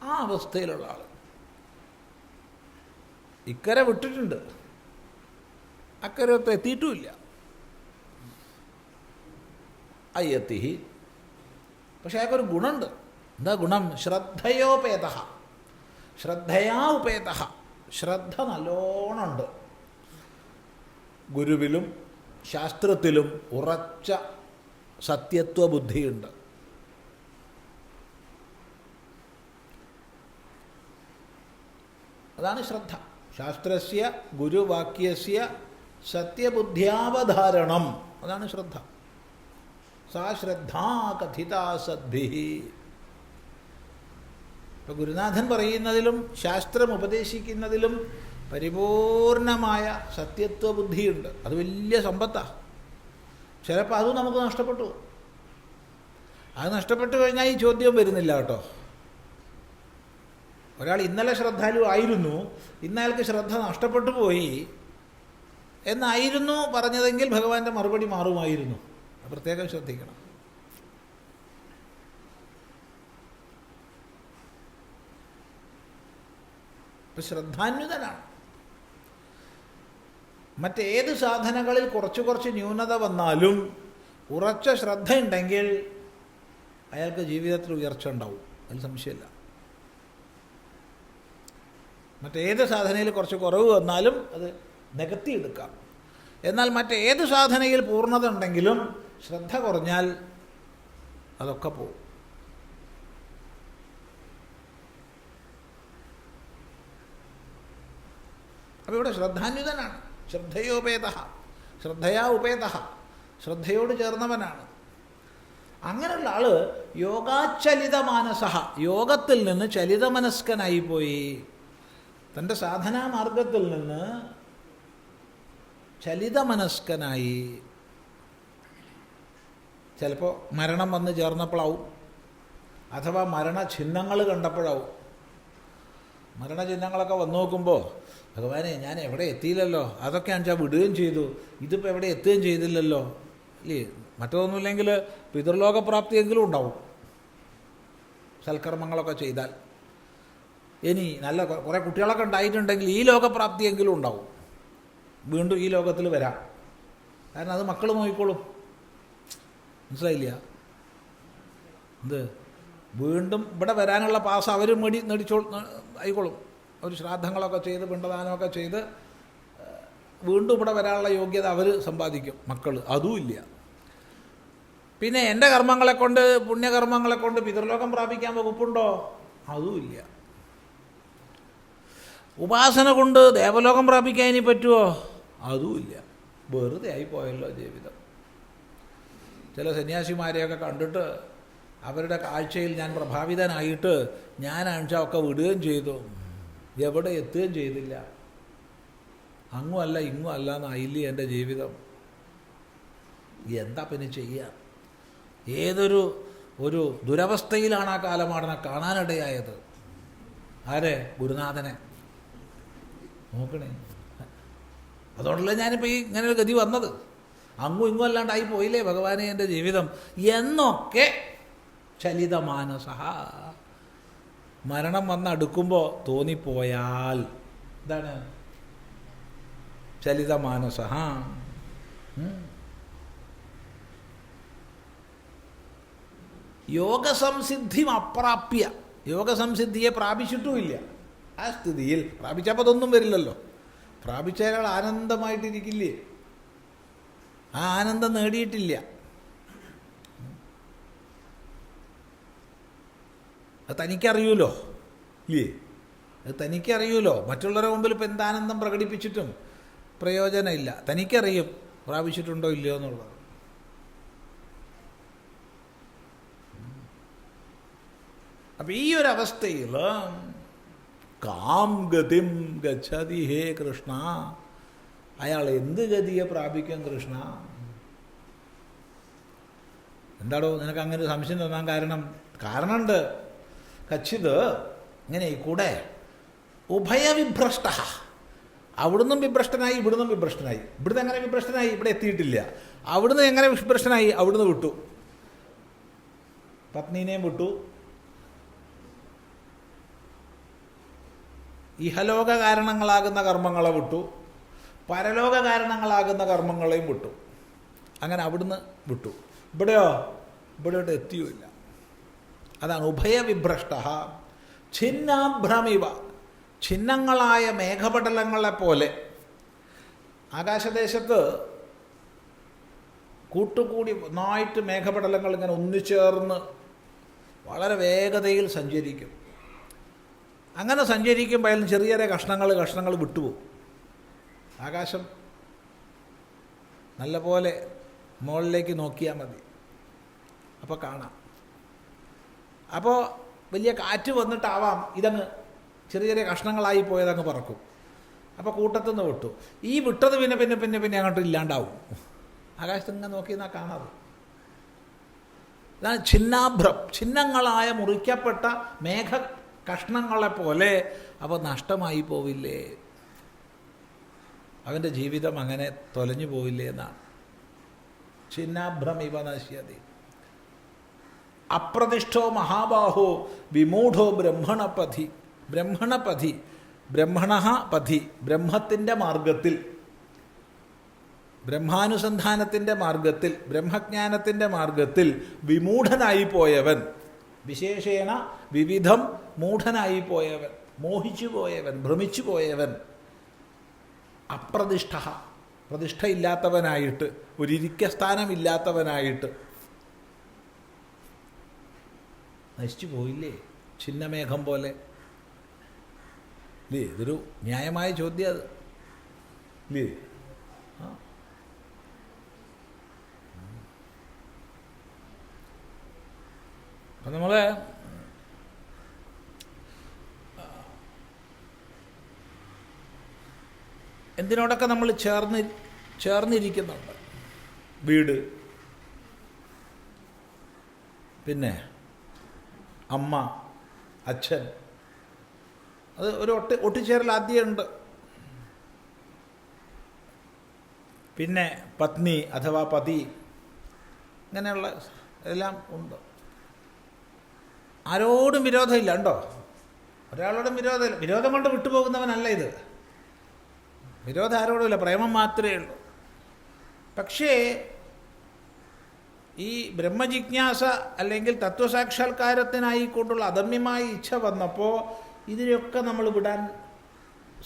ആ അവസ്ഥയിലുള്ള ആൾ ഇക്കരെ വിട്ടിട്ടുണ്ട്, അക്കരെ എത്തിയിട്ടുമില്ല. അയത്തിഹി. പക്ഷെ അയാൾക്കൊരു ഗുണമുണ്ട്. എന്താ ഗുണം? ശ്രദ്ധയോപേത, ശ്രദ്ധയാ ഉപേത. ശ്രദ്ധ നല്ലോണമുണ്ട്. ഗുരുവിലും ശാസ്ത്രത്തിലും ഉറച്ച സത്യത്വ ബുദ്ധിയുണ്ട്. അതാണ് ശ്രദ്ധ. ശാസ്ത്രസ്യ ഗുരുവാക്യസ്യ സത്യബുദ്ധ്യാവധാരണം, അതാണ് ശ്രദ്ധ. സാ ശ്രദ്ധാ കഥിതാ സദ്ഭിഃ. ഇപ്പം ഗുരുനാഥൻ പറയുന്നതിലും ശാസ്ത്രം ഉപദേശിക്കുന്നതിലും പരിപൂർണമായ സത്യത്വ ബുദ്ധിയുണ്ട്. അത് വലിയ സമ്പത്താണ്. ചിലപ്പോൾ അതും നമുക്ക് നഷ്ടപ്പെട്ടു. അത് നഷ്ടപ്പെട്ടു കഴിഞ്ഞാൽ ഈ ചോദ്യം വരുന്നില്ല കേട്ടോ. ഒരാൾ ഇന്നലെ ശ്രദ്ധാലു ആയിരുന്നു, ഇന്ന് അയാൾക്ക് ശ്രദ്ധ നഷ്ടപ്പെട്ടു പോയി എന്നായിരുന്നു പറഞ്ഞതെങ്കിൽ ഭഗവാന്റെ മറുപടി മാറുമായിരുന്നു. പ്രത്യേകം ശ്രദ്ധിക്കണം. ഇപ്പം ശ്രദ്ധാന്വിതനാണ്. മറ്റേത് സാധനകളിൽ കുറച്ച് ന്യൂനത വന്നാലും ഉറച്ച ശ്രദ്ധയുണ്ടെങ്കിൽ അയാൾക്ക് ജീവിതത്തിൽ ഉയർച്ച ഉണ്ടാവും, അതിൽ സംശയമില്ല. മറ്റേത് സാധനയിൽ കുറച്ച് കുറവ് വന്നാലും അത് നികത്തിയെടുക്കാം. എന്നാൽ മറ്റേത് സാധനയിൽ പൂർണ്ണത ഉണ്ടെങ്കിലും ശ്രദ്ധ കുറഞ്ഞാൽ അതൊക്കെ പോകും. അപ്പോൾ ഇവിടെ ശ്രദ്ധാന്വിതനാണ്. ശ്രദ്ധയോപേത, ശ്രദ്ധയാ ഉപേത, ശ്രദ്ധയോട് ചേർന്നവനാണ്. അങ്ങനെയുള്ള ആള് യോഗാചലിത മാനസ, യോഗത്തിൽ നിന്ന് ചലിതമനസ്കനായിപ്പോയി. തൻ്റെ സാധനാമാർഗത്തിൽ നിന്ന് ചലിതമനസ്കനായി. ചിലപ്പോൾ മരണം വന്ന് ചേർന്നപ്പോഴാവും, അഥവാ മരണചിഹ്നങ്ങൾ കണ്ടപ്പോഴാവും. മരണചിഹ്നങ്ങളൊക്കെ വന്നു നോക്കുമ്പോൾ ഭഗവാനെ ഞാൻ എവിടെ എത്തിയില്ലല്ലോ, അതൊക്കെ അഞ്ചാ വിടുകയും ചെയ്തു, ഇതിപ്പോൾ എവിടെ എത്തുകയും ചെയ്തില്ലല്ലോ അല്ലേ. മറ്റൊന്നുമില്ലെങ്കിൽ പിതൃലോകപ്രാപ്തിയെങ്കിലും ഉണ്ടാവും സൽക്കർമ്മങ്ങളൊക്കെ ചെയ്താൽ. ഇനി നല്ല കുറേ കുട്ടികളൊക്കെ ഉണ്ടായിട്ടുണ്ടെങ്കിൽ ഈ ലോകപ്രാപ്തിയെങ്കിലും ഉണ്ടാവും, വീണ്ടും ഈ ലോകത്തിൽ വരാം. കാരണം അത് മക്കൾ നോക്കിക്കോളും. മനസ്സിലായില്ല? എന്ത് വീണ്ടും ഇവിടെ വരാനുള്ള പാസ് അവർ ആയിക്കോളും. അവർ ശ്രാദ്ധങ്ങളൊക്കെ ചെയ്ത് പിണ്ടദാനമൊക്കെ ചെയ്ത് വീണ്ടും ഇവിടെ വരാനുള്ള യോഗ്യത അവർ സമ്പാദിക്കും, മക്കൾ. അതുമില്ല. പിന്നെ എൻ്റെ കർമ്മങ്ങളെ കൊണ്ട്, പുണ്യകർമ്മങ്ങളെ കൊണ്ട് പിതൃലോകം പ്രാപിക്കാൻ വകുപ്പുണ്ടോ? അതുമില്ല. ഉപാസന കൊണ്ട് ദേവലോകം പ്രാപിക്കാൻ ഇനി പറ്റുമോ? അതുമില്ല. വെറുതെ ആയിപ്പോയല്ലോ ജീവിതം. ചില സന്യാസിമാരെയൊക്കെ കണ്ടിട്ട് അവരുടെ കാഴ്ചയിൽ ഞാൻ പ്രഭാവിതനായിട്ട് ഞാൻ ഒക്കെ വിടുകയും ചെയ്തു, എവിടെ എത്തുകയും ചെയ്തില്ല. അങ്ങും അല്ല ഇങ്ങും അല്ല എന്നായില്ലേ എൻ്റെ ജീവിതം. എന്താ പിന്നെ ചെയ്യുക? ഒരു ദുരവസ്ഥയിലാണ് ആ കാലമാടനെ കാണാനിടയായത്. ആരെ? ഗുരുനാഥനെ. നോക്കണേ. അതുകൊണ്ടല്ലേ ഞാനിപ്പോൾ ഈ ഇങ്ങനെ ഒരു ഗതി വന്നത്. അങ്ങും ഇങ്ങും അല്ലാണ്ടായി പോയില്ലേ ഭഗവാനെ എൻ്റെ ജീവിതം എന്നൊക്കെ ചലിതമാനസ. മരണം വന്നടുക്കുമ്പോൾ തോന്നിപ്പോയാൽ എന്താണ് ചലിതമാനസ? യോഗസംസിദ്ധി അപ്രാപ്യ, യോഗസംസിദ്ധിയെ പ്രാപിച്ചിട്ടുമില്ല. ആ സ്ഥിതിയിൽ പ്രാപിച്ചപ്പോൾ അതൊന്നും വരില്ലല്ലോ. പ്രാപിച്ചയാൾ ആനന്ദമായിട്ടിരിക്കില്ലേ? ആ ആനന്ദം നേടിയിട്ടില്ല. അത് തനിക്കറിയൂലോ ഇല്ലേ? അത് തനിക്കറിയൂലോ. മറ്റുള്ളവരുടെ മുമ്പിൽ ഇപ്പം എന്താനന്ദം പ്രകടിപ്പിച്ചിട്ടും പ്രയോജനമില്ല. തനിക്കറിയും പ്രാപിച്ചിട്ടുണ്ടോ ഇല്ലയോ എന്നുള്ളത്. അപ്പം ഈ ഒരു അവസ്ഥയിൽ കാം ഗതിം ഗച്ഛതി ഹേ കൃഷ്ണ, അയാൾ എന്ത് ഗതിയെ പ്രാപിക്കും കൃഷ്ണ? എന്താടോ നിനക്ക് അങ്ങനെ സംശയം തോന്നാൻ കാരണമുണ്ട്. കച്ചിത് ഇങ്ങനെ കൂടെ ഉഭയവിഭ്രഷ്ട, അവിടുന്നും വിഭ്രഷ്ടനായി ഇവിടുന്നും വിഭ്രഷ്ടനായി. ഇവിടുന്ന് എങ്ങനെ വിഭ്രഷ്ടനായി? ഇവിടെ എത്തിയിട്ടില്ല. അവിടുന്ന് എങ്ങനെ വിഭ്രഷ്ടനായി? അവിടുന്ന് വിട്ടു, പത്നീനെയും വിട്ടു, ഇഹലോക കാരണങ്ങളാകുന്ന കർമ്മങ്ങളെ വിട്ടു, പരലോക കാരണങ്ങളാകുന്ന കർമ്മങ്ങളെയും വിട്ടു. അങ്ങനെ അവിടുന്ന് വിട്ടു. ഇവിടെയോ? ഇവിടെയോട്ട് എത്തിയുമില്ല. അതാണ് ഉഭയവിഭ്രഷ്ട. ഛിന്നാഭ്രമിവ, ഛിന്നങ്ങളായ മേഘപടലങ്ങളെപ്പോലെ. ആകാശദേശത്ത് കൂട്ടുകൂടി നന്നായിട്ട് മേഘപടലങ്ങൾ ഇങ്ങനെ ഒന്നിച്ചേർന്ന് വളരെ വേഗതയിൽ സഞ്ചരിക്കും. അങ്ങനെ സഞ്ചരിക്കുമ്പോൾ അതിൽ ചെറിയ ചെറിയ കഷ്ണങ്ങൾ വിട്ടുപോകും. ആകാശം നല്ലപോലെ മുകളിലേക്ക് നോക്കിയാൽ മതി. അപ്പോൾ കാണാം. അപ്പോൾ വലിയ കാറ്റ് വന്നിട്ടാവാം ഇതങ്ങ് ചെറിയ ചെറിയ കഷ്ണങ്ങളായി പോയതങ്ങ് പറക്കും. അപ്പോൾ കൂട്ടത്തുനിന്ന് വിട്ടു. ഈ വിട്ടത് പിന്നെ പിന്നെ പിന്നെ പിന്നെ അങ്ങോട്ട് ഇല്ലാണ്ടാവും. ആകാശത്ത് ഇങ്ങനെ നോക്കി എന്നാൽ കാണാതെ. അതാണ് ഛിന്നാഭ്രം. ഛിന്നങ്ങളായ മുറിക്കപ്പെട്ട മേഘ കഷ്ണങ്ങളെ പോലെ അവ നഷ്ടമായി പോവില്ലേ? അവൻ്റെ ജീവിതം അങ്ങനെ തൊലഞ്ഞു പോവില്ലേ എന്നാണ്. ഛിന്നാഭ്രം ഇവ നശ്യതി. അപ്രതിഷ്ഠോ മഹാബാഹോ വിമൂഢോ ബ്രഹ്മണപഥി. ബ്രഹ്മണപഥി, ബ്രഹ്മണ പഥി, ബ്രഹ്മത്തിൻ്റെ മാർഗത്തിൽ, ബ്രഹ്മാനുസന്ധാനത്തിൻ്റെ മാർഗത്തിൽ, ബ്രഹ്മജ്ഞാനത്തിൻ്റെ മാർഗത്തിൽ വിമൂഢനായി പോയവൻ, വിശേഷേണ വിവിധം മൂഢനായി പോയവൻ, മോഹിച്ചു പോയവൻ, ഭ്രമിച്ചു പോയവൻ, അപ്രതിഷ്ഠ, പ്രതിഷ്ഠയില്ലാത്തവനായിട്ട്, ഒരിരിക്കസ്ഥാനമില്ലാത്തവനായിട്ട് നശിച്ചു പോയില്ലേ? ഛിന്നമേഘം പോലെ ഇല്ലേ? ഇതൊരു ന്യായമായ ചോദ്യം അത് ഇല്ലേ? അപ്പം നമ്മൾ എന്തിനോടൊക്കെ നമ്മൾ ചേർന്നിരിക്കുന്നുണ്ട്. വീട്, പിന്നെ അമ്മ, അച്ഛൻ, അത് ഒരു ഒട്ടിച്ചേരൽ ആദ്യമുണ്ട്. പിന്നെ പത്നി അഥവാ പതി, ഇങ്ങനെയുള്ള എല്ലാം ഉണ്ട്. ആരോടും വിരോധമില്ല. ഉണ്ടോ? ഒരാളോടും വിരോധമില്ല. വിരോധം കൊണ്ട് വിട്ടുപോകുന്നവനല്ല ഇത്. വിരോധം ആരോടുമില്ല, പ്രേമം മാത്രമേ ഉള്ളൂ. പക്ഷേ ഈ ബ്രഹ്മജിജ്ഞാസ അല്ലെങ്കിൽ തത്വസാക്ഷാത്കാരത്തിനായിക്കൊണ്ടുള്ള അദമ്യമായ ഇച്ഛ വന്നപ്പോൾ ഇതിനെയൊക്കെ നമ്മൾ വിടാൻ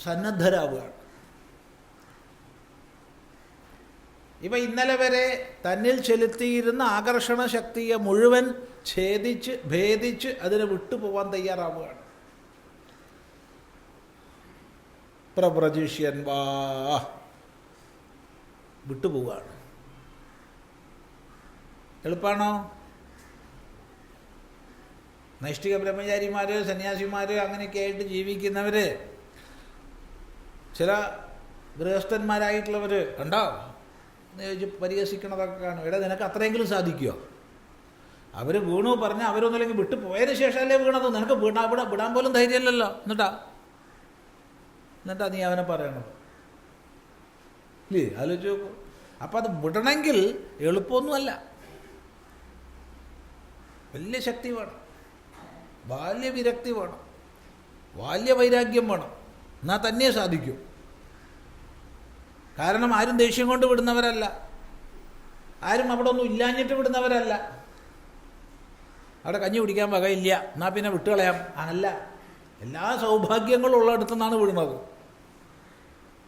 സന്നദ്ധരാവുകയാണ്. ഇവ ഇന്നലെ വരെ തന്നിൽ ചെലുത്തിയിരുന്ന ആകർഷണ ശക്തിയെ മുഴുവൻ ഛേദിച്ച് ഭേദിച്ച് അതിനെ വിട്ടുപോകാൻ തയ്യാറാവുകയാണ്. പ്രബ്രജിഷ്യൻ വാ, വിട്ടുപോവുകയാണ്. എളുപ്പമാണോ? നൈഷ്ഠിക ബ്രഹ്മചാരിമാർ, സന്യാസിമാർ, അങ്ങനെയൊക്കെ ആയിട്ട് ജീവിക്കുന്നവർ, ചില ഗൃഹസ്ഥന്മാരായിട്ടുള്ളവർ കണ്ടോ എന്ന് ചോദിച്ച് പരിഹസിക്കണതൊക്കെ കാണും. എടാ, നിനക്ക് അത്രയെങ്കിലും സാധിക്കുമോ? അവർ വീണു പറഞ്ഞാൽ അവരൊന്നുമില്ലെങ്കിൽ വിട്ടു പോയതിന് ശേഷമല്ലേ വീണത്. നിനക്ക് വിടാൻ പോലും ധൈര്യമല്ലല്ലോ. എന്നിട്ടാ നീ അവനെ പറയണത് ഇല്ലേ? ആലോചിച്ച് നോക്കൂ. അപ്പം അത് വിടണമെങ്കിൽ എളുപ്പമൊന്നുമല്ല. വലിയ ശക്തി വേണം, ബാല്യ വിരക്തി വേണം, ബാല്യ വൈരാഗ്യം വേണം. എന്നാൽ തന്നെ സാധിക്കും. കാരണം ആരും ദേഷ്യം കൊണ്ട് വിടുന്നവരല്ല, ആരും അവിടെ ഒന്നും ഇല്ലാഞ്ഞിട്ട് വിടുന്നവരല്ല. അവിടെ കഞ്ഞി കുടിക്കാൻ വകയില്ല, എന്നാൽ പിന്നെ വിട്ടുകളയാം. അല്ല, എല്ലാ സൗഭാഗ്യങ്ങളും ഉള്ളിടത്തു നിന്നാണ് വിടുന്നത്.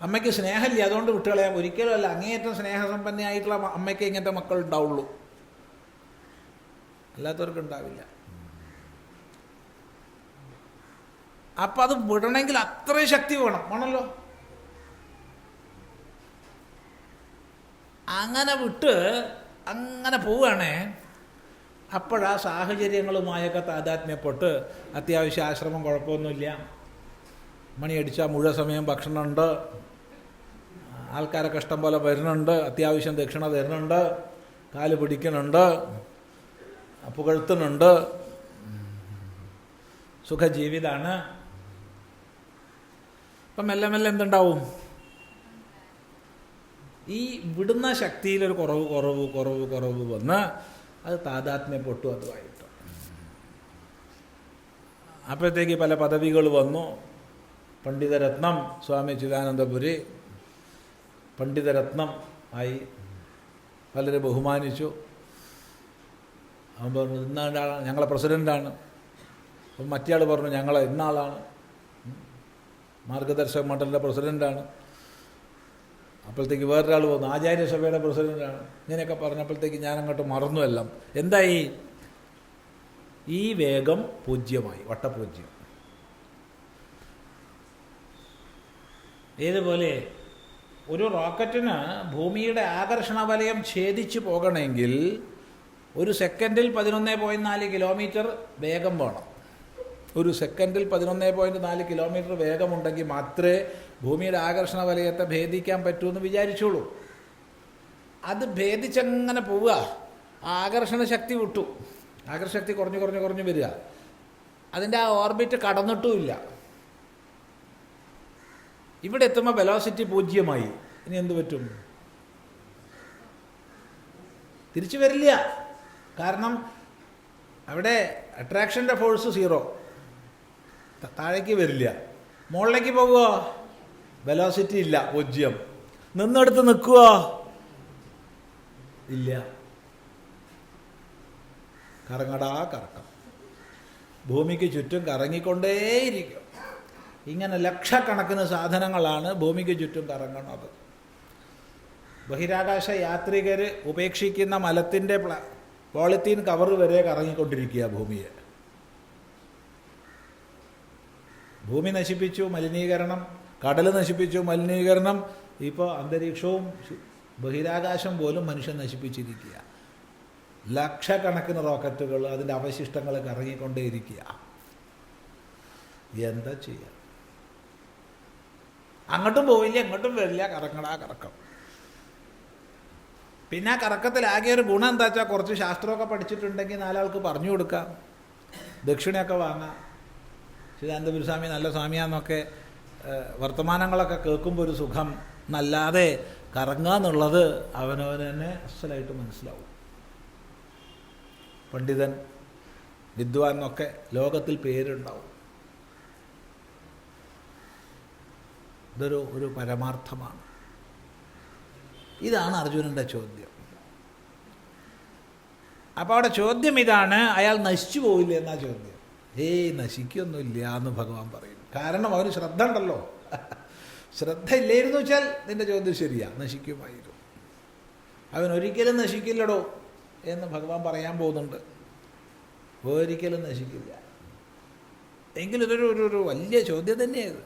അമ്മയ്ക്ക് സ്നേഹമില്ല, അതുകൊണ്ട് വിട്ടുകളയാം. ഒരിക്കലും അല്ല. അങ്ങേയറ്റം സ്നേഹസമ്പന്നയായിട്ടുള്ള അമ്മയ്ക്ക് ഇങ്ങനത്തെ മക്കൾ ഉണ്ടാവുള്ളൂ, അല്ലാത്തവർക്ക് ഉണ്ടാവില്ല. അപ്പം അത് വിടണമെങ്കിൽ അത്രയും ശക്തി വേണമല്ലോ. അങ്ങനെ വിട്ട് അങ്ങനെ പോവുകയാണേ. അപ്പോഴാ സാഹചര്യങ്ങളുമായൊക്കെ താതാത്മ്യപ്പെട്ട് അത്യാവശ്യം ആശ്രമം കുഴപ്പമൊന്നുമില്ല, മണിയടിച്ചാൽ മുഴുവൻ സമയം ഭക്ഷണമുണ്ട്, ആൾക്കാരൊക്കെ ഇഷ്ടം പോലെ വരുന്നുണ്ട്, അത്യാവശ്യം ദക്ഷിണ തരുന്നുണ്ട്, കാല് പിടിക്കുന്നുണ്ട്, പുകഴ്ത്തുന്നുണ്ട്, സുഖജീവിതാണ്. അപ്പം മെല്ലെ മെല്ലെ എന്തുണ്ടാവും? ഈ വിടുന്ന ശക്തിയിലൊരു കുറവ് വന്ന് അത് താതാത്മ്യപ്പെട്ടു അതുമായിട്ട്. അപ്പോഴത്തേക്ക് പല പദവികൾ വന്നു. പണ്ഡിതരത്നം സ്വാമി ചിദാനന്ദപുരി പണ്ഡിതരത്നം ആയി, പലരെ ബഹുമാനിച്ചു. അവൻ പറഞ്ഞു ഇന്നാളാണ് ഞങ്ങളെ പ്രസിഡൻ്റാണ്. അപ്പം മറ്റേയാൾ പറഞ്ഞു ഞങ്ങളെ ഇന്നാളാണ് മാർഗദർശക മണ്ഡലിൻ്റെ പ്രസിഡൻ്റാണ്. അപ്പോഴത്തേക്ക് വേറൊരാൾ വന്നു ആചാര്യസഭയുടെ പ്രസിഡൻ്റാണ്. ഇങ്ങനെയൊക്കെ പറഞ്ഞപ്പോഴത്തേക്ക് ഞാനങ്ങോട്ട് മറന്നു എല്ലാം. എന്തായി? ഈ വേഗം പൂജ്യമായി, വട്ടപൂജ്യം. ഏതുപോലെ ഒരു റോക്കറ്റിന് ഭൂമിയുടെ ആകർഷണ വലയം ഛേദിച്ചു പോകണമെങ്കിൽ ഒരു സെക്കൻഡിൽ 11.4 കിലോമീറ്റർ വേഗം വേണം. ഒരു സെക്കൻഡിൽ 11.4 കിലോമീറ്റർ വേഗമുണ്ടെങ്കിൽ മാത്രമേ ഭൂമിയുടെ ആകർഷണ വലയത്തെ ഭേദിക്കാൻ പറ്റൂ എന്ന് വിചാരിച്ചോളൂ. അത് ഭേദിച്ചങ്ങനെ പോവുക, ആകർഷണ ശക്തി വിട്ടു, ആകർഷണശക്തി കുറഞ്ഞു കുറഞ്ഞു കുറഞ്ഞു വരിക, അതിൻ്റെ ആ ഓർബിറ്റ് കടന്നിട്ടുമില്ല. ഇവിടെ എത്തുമ്പോൾ വെലോസിറ്റി 0. ഇനി എന്ത് പറ്റും? തിരിച്ചു വരില്ല. കാരണം അവിടെ അട്രാക്ഷൻ്റെ ഫോഴ്സ് 0, താഴേക്ക് വരില്ല. മുകളിലേക്ക് പോകുമോ? വെലോസിറ്റി ഇല്ല, 0. നിന്നെടുത്ത് നിൽക്കുമോ? ഇല്ല. കറങ്ങടാ കറക്കം, ഭൂമിക്ക് ചുറ്റും കറങ്ങിക്കൊണ്ടേയിരിക്കും. ഇങ്ങനെ ലക്ഷക്കണക്കിന് സാധനങ്ങളാണ് ഭൂമിക്ക് ചുറ്റും കറങ്ങുന്നത്. ബഹിരാകാശ യാത്രികർ ഉപേക്ഷിക്കുന്ന മലത്തിൻ്റെ പോളിത്തീൻ കവർ വരെ കറങ്ങിക്കൊണ്ടിരിക്കുക ഭൂമിയെ. ഭൂമി നശിപ്പിച്ചു മലിനീകരണം, കടൽ നശിപ്പിച്ചു മലിനീകരണം, ഇപ്പോൾ അന്തരീക്ഷവും ബഹിരാകാശം പോലും മനുഷ്യൻ നശിപ്പിച്ചിരിക്കുക. ലക്ഷക്കണക്കിന് റോക്കറ്റുകൾ, അതിൻ്റെ അവശിഷ്ടങ്ങൾ കറങ്ങിക്കൊണ്ടേയിരിക്കുക. എന്താ ചെയ്യുക? അങ്ങോട്ടും പോവില്ല ഇങ്ങോട്ടും വരില്ല, കറങ്ങടാ കറക്കം. പിന്നെ ആ കറക്കത്തിൽ ആകെ ഒരു ഗുണം എന്താ വെച്ചാൽ കുറച്ച് ശാസ്ത്രമൊക്കെ പഠിച്ചിട്ടുണ്ടെങ്കിൽ 4 ആൾക്ക് പറഞ്ഞു കൊടുക്കാം, ദക്ഷിണയൊക്കെ വാങ്ങാം. ചിദാനന്ദപുരസ്വാമി നല്ല സ്വാമിയാന്നൊക്കെ വർത്തമാനങ്ങളൊക്കെ കേൾക്കുമ്പോൾ ഒരു സുഖം എന്നല്ലാതെ കറങ്ങുക എന്നുള്ളത് അവനവന് തന്നെ അസലായിട്ട് മനസ്സിലാവും. പണ്ഡിതൻ വിദ്വാൻ എന്നൊക്കെ ലോകത്തിൽ പേരുണ്ടാവും. ഇതൊരു പരമാർത്ഥമാണ്. ഇതാണ് അർജുനൻ്റെ ചോദ്യം. അപ്പോൾ അവിടെ ചോദ്യം ഇതാണ്, അയാൾ നശിച്ചു പോവില്ല എന്നാ ചോദ്യം. നശിക്കൊന്നുമില്ല എന്ന് ഭഗവാൻ പറയും. കാരണം അവന് ശ്രദ്ധ ഉണ്ടല്ലോ. ശ്രദ്ധ ഇല്ലായിരുന്നു വെച്ചാൽ നിൻ്റെ ചോദ്യം ശരിയാ, നശിക്കുമായിരുന്നു. അവൻ ഒരിക്കലും നശിക്കില്ലടോ എന്ന് ഭഗവാൻ പറയാൻ പോകുന്നുണ്ട്. ഒരിക്കലും നശിക്കില്ല. എങ്കിലും ഇതൊരു വലിയ ചോദ്യം തന്നെയാണ്.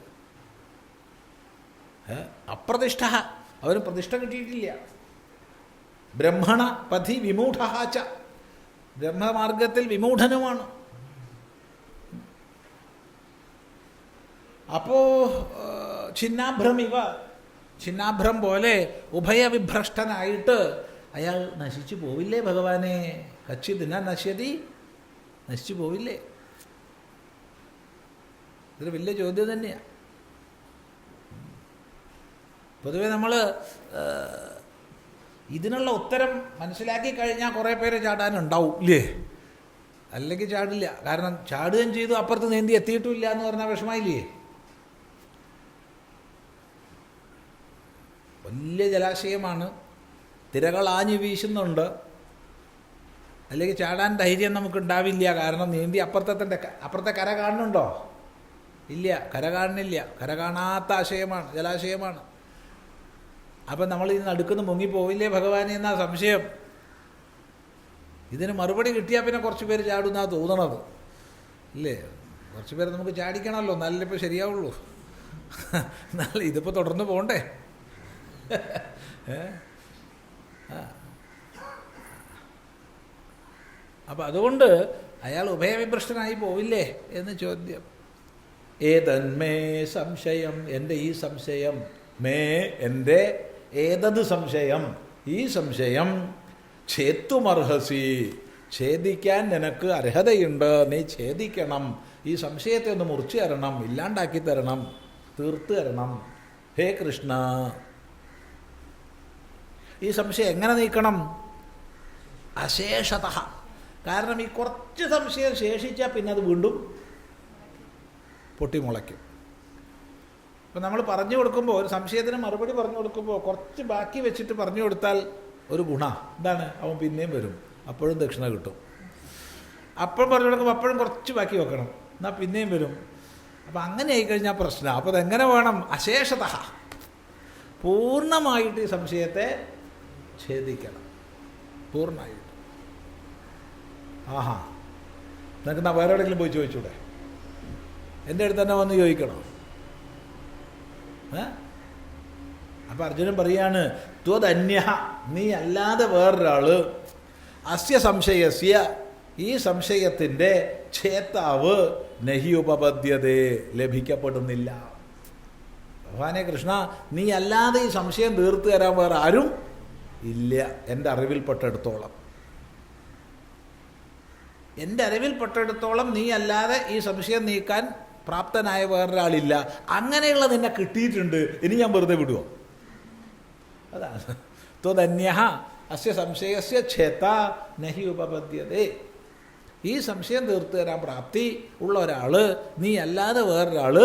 അപ്രതിഷ്ഠ, അവന് പ്രതിഷ്ഠ കിട്ടിയിട്ടില്ല. ബ്രഹ്മണ പഥി വിമൂഢാച്ച, ബ്രഹ്മമാർഗത്തിൽ വിമൂഢനുമാണ്. അപ്പോൾ ഛിന്നാഭ്രമിവ, ഛിന്നാഭ്രം പോലെ ഉഭയവിഭ്രഷ്ടനായിട്ട് അയാൾ നശിച്ചു പോവില്ലേ ഭഗവാനെ? കച്ചിദിന നശ്യതി, നശിച്ചു പോവില്ലേ? ഇതൊരു വലിയ ചോദ്യം തന്നെയാണ്. പൊതുവെ നമ്മൾ ഇതിനുള്ള ഉത്തരം മനസ്സിലാക്കി കഴിഞ്ഞാൽ കുറേ പേര് ചാടാനുണ്ടാവും ഇല്ലേ? അല്ലെങ്കിൽ ചാടില്ല. കാരണം ചാടുകയും ചെയ്തു, അപ്പുറത്ത് നീന്തി എത്തിയിട്ടുമില്ല എന്ന് പറഞ്ഞാൽ വിഷമമായില്ലേ? വലിയ ജലാശയമാണ്, തിരകൾ ആഞ്ഞു വീശുന്നുണ്ട്, അല്ലെങ്കിൽ ചാടാൻ ധൈര്യം നമുക്കുണ്ടാവില്ല. കാരണം നീന്തി അപ്പുറത്തെ കര കാണുന്നുണ്ടോ? ഇല്ല, കര കാണുന്നില്ല. കര കാണാത്ത ആശയമാണ്, ജലാശയമാണ്. അപ്പം നമ്മൾ ഇതിന് നടുക്കുന്ന് മുങ്ങിപ്പോവില്ലേ ഭഗവാനെ എന്നാ സംശയം. ഇതിന് മറുപടി കിട്ടിയാൽ പിന്നെ കുറച്ച് പേര് ചാടുന്നാണ് തോന്നണത് ഇല്ലേ? കുറച്ച് പേര് നമുക്ക് ചാടിക്കണമല്ലോ, എന്നാലേ ഇപ്പോൾ ശരിയാവുള്ളൂ. എന്നാലും ഇതിപ്പോൾ തുടർന്ന് പോകണ്ടേ? അപ്പം അതുകൊണ്ട് അയാൾ ഉഭയവിഭ്രഷ്ടനായി പോവില്ലേ എന്ന് ചോദ്യം. ഏതന്മേ സംശയം, എൻ്റെ ഈ സംശയം, മേ എൻ്റെ, ഏതത് സംശയം, ഈ സംശയം, ഛേത്തുമർഹസി, ഛേദിക്കാൻ നിനക്ക് അർഹതയുണ്ട്, നീ ഛേദിക്കണം. ഈ സംശയത്തെ ഒന്ന് മുറിച്ചു തരണം, ഇല്ലാണ്ടാക്കി തരണം, തീർത്ത് തരണം. ഹേ കൃഷ്ണ, ഈ സംശയം എങ്ങനെ നീക്കണം? അശേഷത. കാരണം ഈ കുറച്ച് സംശയം ശേഷിച്ചാൽ പിന്നെ അത് വീണ്ടും പൊട്ടിമുളയ്ക്കും. ഇപ്പം നമ്മൾ പറഞ്ഞു കൊടുക്കുമ്പോൾ, ഒരു സംശയത്തിന് മറുപടി പറഞ്ഞു കൊടുക്കുമ്പോൾ കുറച്ച് ബാക്കി വെച്ചിട്ട് പറഞ്ഞു കൊടുത്താൽ ഒരു ഗുണം എന്താണ്? അവൻ പിന്നെയും വരും, അപ്പോഴും ദക്ഷിണ കിട്ടും. അപ്പോഴും പറഞ്ഞു കൊടുക്കുമ്പോൾ അപ്പോഴും കുറച്ച് ബാക്കി വെക്കണം, എന്നാൽ പിന്നെയും വരും. അപ്പം അങ്ങനെ ആയിക്കഴിഞ്ഞാൽ പ്രശ്നമാണ്. അപ്പോൾ അതെങ്ങനെ വേണം? അശേഷത, പൂർണ്ണമായിട്ട് ഈ സംശയത്തെ ഛേദിക്കണം, പൂർണ്ണമായിട്ട്. ആഹാ, നിങ്ങൾക്ക് എന്നാൽ വേറെ എവിടെയെങ്കിലും പോയി ചോദിച്ചൂടെ? എൻ്റെ അടുത്ത് തന്നെ വന്ന് ചോദിക്കണോ? അപ്പം അർജുനൻ പറയാണ്, ത്വദന്യ, നീ അല്ലാതെ വേറൊരാൾ അസ്യ സംശയസ്യ ഈ സംശയത്തിൻ്റെ ഛേത്താവ് നഹി ഉപപദ്യതേ ലഭിക്കപ്പെടുന്നില്ല. ഭഗവാനെ കൃഷ്ണ, നീ അല്ലാതെ ഈ സംശയം തീർത്തു തരാൻ വേറെ ആരും ഇല്ല. എൻ്റെ അറിവിൽപ്പെട്ടിടത്തോളം നീ അല്ലാതെ ഈ സംശയം നീക്കാൻ പ്രാപ്തനായ വേറൊരാളില്ല. അങ്ങനെയുള്ള നിന്നെ കിട്ടിയിട്ടുണ്ട്, ഇനി ഞാൻ വെറുതെ വിടുവോ? അതാണ് ത്വദന്യഃ അസ്യ സംശയസ്യ ഛേത നഹി ഉപപദ്യതേ. ഈ സംശയം തീർത്തു തരാൻ പ്രാപ്തി ഉള്ള ഒരാൾ നീ അല്ലാതെ വേറൊരാൾ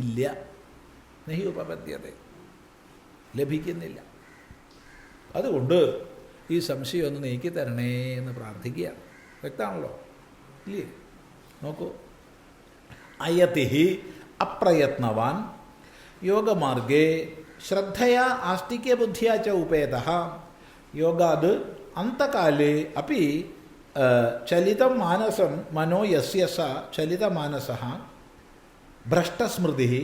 ഇല്ല. നഹി ഉപപദ്യതേ, ലഭിക്കുന്നില്ല. അതുകൊണ്ട് ഈ സംശയം ഒന്ന് നീക്കി തരണേ എന്ന് പ്രാർത്ഥിക്കുകയാണ്. വ്യക്തമാണല്ലോ ഇല്ലേ? നോക്കൂ, അയതിഹി അപ്രയത്നവാൻ യോഗമാർഗേ ശ്രദ്ധയാ ആസ്തിക്യബുദ്ധിയാ ച ഉപേതഃ യോഗാത് അന്തകാലേ അപി ചലിതം മാനസം മനോ യസ്യ സ ചലിതമാനസഃ ഭ്രഷ്ടസ്മൃതിഃ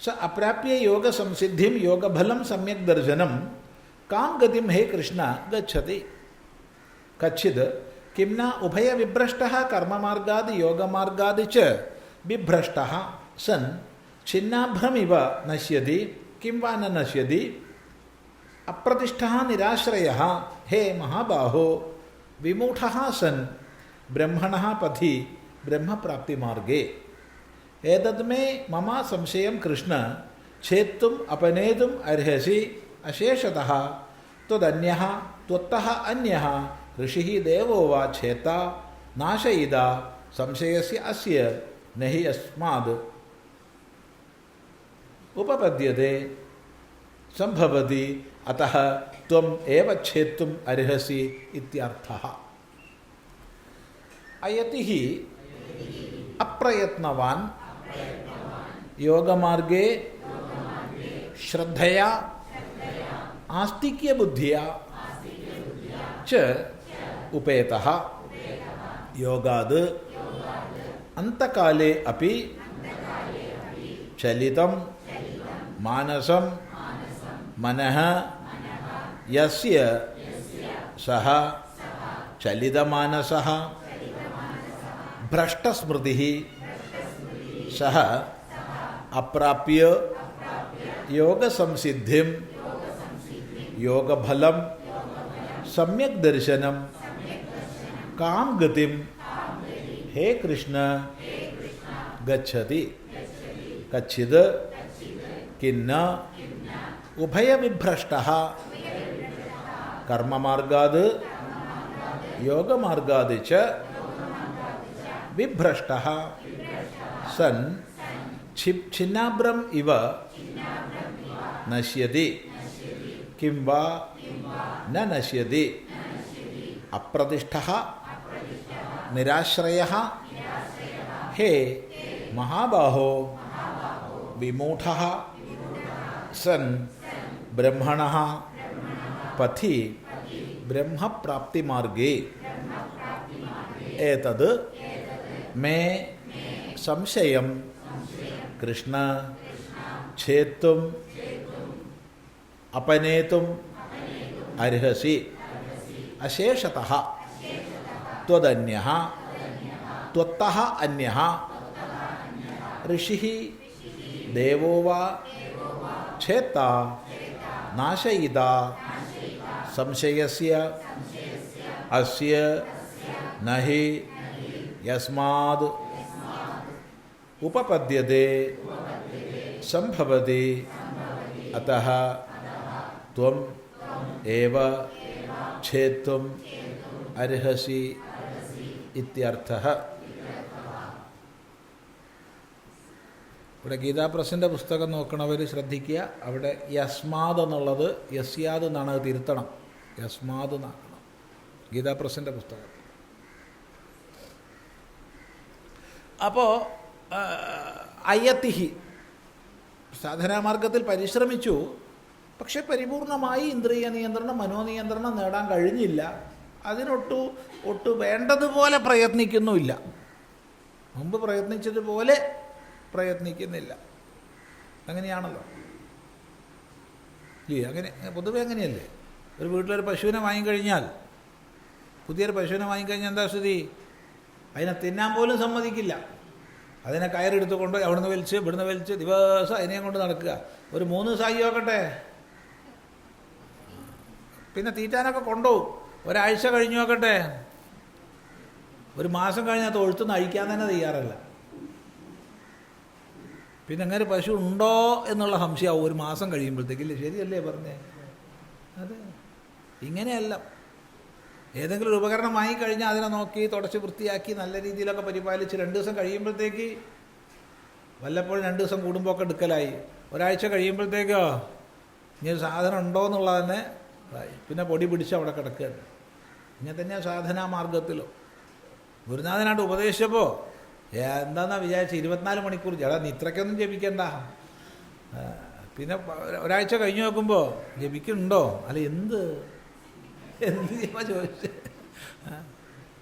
സ അപ്രാപ്യ യോഗസംസിദ്ധിം യോഗഫലം സമ്യക് ദർശനം കാം ഗതിം ഹേ കൃഷ്ണ ഗച്ഛതി. കച്ചിത് കിം ന ഉഭയവിഭ്രഷ്ടഃ കർമ്മമാർഗാദ് യോഗമാർഗാദ് ച വിഭ്രഷ്ടഃ സൻ ഛിന്നാഭ്രമിവ നശ്യതി കിം വാ ന നശ്യതി. അപ്രതിഷ്ഠഃ നിരാശ്രയഃ ഹേ മഹാബാഹോ വിമൂഢഃ സൻ ബ്രഹ്മണഃ പഥി ബ്രഹ്മപ്രാപ്തിമാർഗേ. ഏതത് മേ മമ സംശയം കൃഷ്ണ ഛേത്തും അപനേതും അർഹസി അശേഷതഃ ത്വദന്യഃ ത്വത്തഃ അന്യഃ ഋഷിഃ ദേവോ വാ ഛേത നാശയിത സംശയസ്യ അസ്യ നഹി യസ്മാദ് ഉപപദ്യതേ സംഭവതി അതഃ ത്വം ഏവ ഛേത്തും അർഹസി ഇത്യർത്ഥഃ. അയതിഃ അപ്രയത്നവാൻ യോഗമാർഗേ ശ്രദ്ധയാ ആസ്തിക്യബുദ്ധിയാ ച ഉപേതഃ യോഗാത് അന്തകാലേ അപി ചലിതം മാനസം മനഃ യസ്യ സഹ ചലിതമാനസഃ ഭ്രഷ്ടസ്മൃതിഃ സഹ അപ്രാപ്യ യോഗസംസിദ്ധിം യോഗഫലം സമ്യക് ദർശനം കാം ഗതിം ഹേ കൃഷ്ണ ഗച്ഛതി. കച്ചിത് കിന്ന ഉഭയവിഭ്രഷ്ടഃ കർമ്മമാർഗാദ് യോഗമാർഗാദ് ച വിഭ്രഷ്ടഃ സൻ ഛിന്നാഭ്രം ഇവ നശ്യതി കിം വാ ന നശ്യതി. അപ്രതിഷ്ഠഃ നിരാശ്രയഃ ഹേ മഹാബാഹോ വിമൂഢഃ സൻ ബ്രഹ്മണഃ പഥി ബ്രഹ്മപ്രാപ്തിമാർഗേ. ഏതത് മേ സംശയം കൃഷ്ണ ഛേത്തും അപനേതും അർഹസി അശേഷതഃ ത്വദന്യഃ ത്വത്തഃ അന്യഃ ഋഷിഃ ദേവോ വാ ഛേത നാശയിത സംശയസ്യ അസ്യ നഹി യസ്മാദ് ഉപപദ്യതേ സംഭവതി അതഃ ത്വം ഏവ ഛേത്തും അർഹസി ഇത്യർത്ഥഃ. ഇവിടെ ഗീതാപ്രസിൻ്റെ പുസ്തകം നോക്കണവർ ശ്രദ്ധിക്കുക. അവിടെ യസ്മാദ് എന്നുള്ളത് യസ്യാദ് എന്നാണ്, അത് തിരുത്തണം. യസ്മാദ് എന്നാക്കണം ഗീതാപ്രസിൻ്റെ പുസ്തകം. അപ്പോൾ അയതിഹി സാധനാമാർഗത്തിൽ പരിശ്രമിച്ചു, പക്ഷെ പരിപൂർണമായി ഇന്ദ്രിയ നിയന്ത്രണം മനോനിയന്ത്രണം നേടാൻ കഴിഞ്ഞില്ല. ഒട്ടു വേണ്ടതുപോലെ പ്രയത്നിക്കുന്നുമില്ല. മുമ്പ് പ്രയത്നിച്ചതുപോലെ പ്രയത്നിക്കുന്നില്ല. അങ്ങനെയാണല്ലോ ഇല്ലേ? അങ്ങനെ പൊതുവെ അങ്ങനെയല്ലേ? ഒരു വീട്ടിലൊരു പശുവിനെ വാങ്ങിക്കഴിഞ്ഞാൽ പുതിയൊരു പശുവിനെ വാങ്ങിക്കഴിഞ്ഞാൽ എന്താ സ്ഥിതി? അതിനെ തിന്നാൻ പോലും സമ്മതിക്കില്ല. അതിനെ കയറെടുത്ത് കൊണ്ട് അവിടുന്ന് വലിച്ച് ഇവിടുന്ന് വലിച്ച് ദിവസം അതിനെയും കൊണ്ട് നടക്കുക. ഒരു 3 ദിവസമായി നോക്കട്ടെ, പിന്നെ തീറ്റാനൊക്കെ കൊണ്ടുപോകും. ഒരാഴ്ച കഴിഞ്ഞ് നോക്കട്ടെ, ഒരു മാസം കഴിഞ്ഞാൽ തൊഴുത്തുനിന്ന് അഴിക്കാൻ തന്നെ തയ്യാറല്ല. പിന്നെ അങ്ങനെ പശു ഉണ്ടോ എന്നുള്ള സംശയമാവും ഒരു മാസം കഴിയുമ്പോഴത്തേക്കില്ലേ? ശരിയല്ലേ പറഞ്ഞേ? അതെ, ഇങ്ങനെയല്ല. ഏതെങ്കിലും ഒരു ഉപകരണം വാങ്ങിക്കഴിഞ്ഞാൽ അതിനെ നോക്കി തുടച്ച് വൃത്തിയാക്കി നല്ല രീതിയിലൊക്കെ പരിപാലിച്ച് 2 ദിവസം കഴിയുമ്പോഴത്തേക്ക്, വല്ലപ്പോഴും 2 ദിവസം കൂടുമ്പോൾ ഒക്കെ എടുക്കലായി. ഒരാഴ്ച കഴിയുമ്പോഴത്തേക്കോ ഇനി ഒരു സാധനം ഉണ്ടോ എന്നുള്ളത് തന്നെ പിന്നെ പൊടി പിടിച്ച് അവിടെ കിടക്കുകയാണ്. ഇങ്ങനെ തന്നെയാണ് സാധനാ മാർഗത്തിലോ. ഗുരുനാഥനായിട്ട് ഉപദേശിച്ചപ്പോൾ എന്താണെന്നാ വിചാരിച്ച് 24 മണിക്കൂർ ചേട്ടാ നീ ഇത്രയ്ക്കൊന്നും ജപിക്കണ്ട. പിന്നെ ഒരാഴ്ച കഴിഞ്ഞ് നോക്കുമ്പോൾ ജപിക്കുന്നുണ്ടോ? അല്ല എന്ത് ചെയ്യുമ്പോൾ ചോദിച്ചു.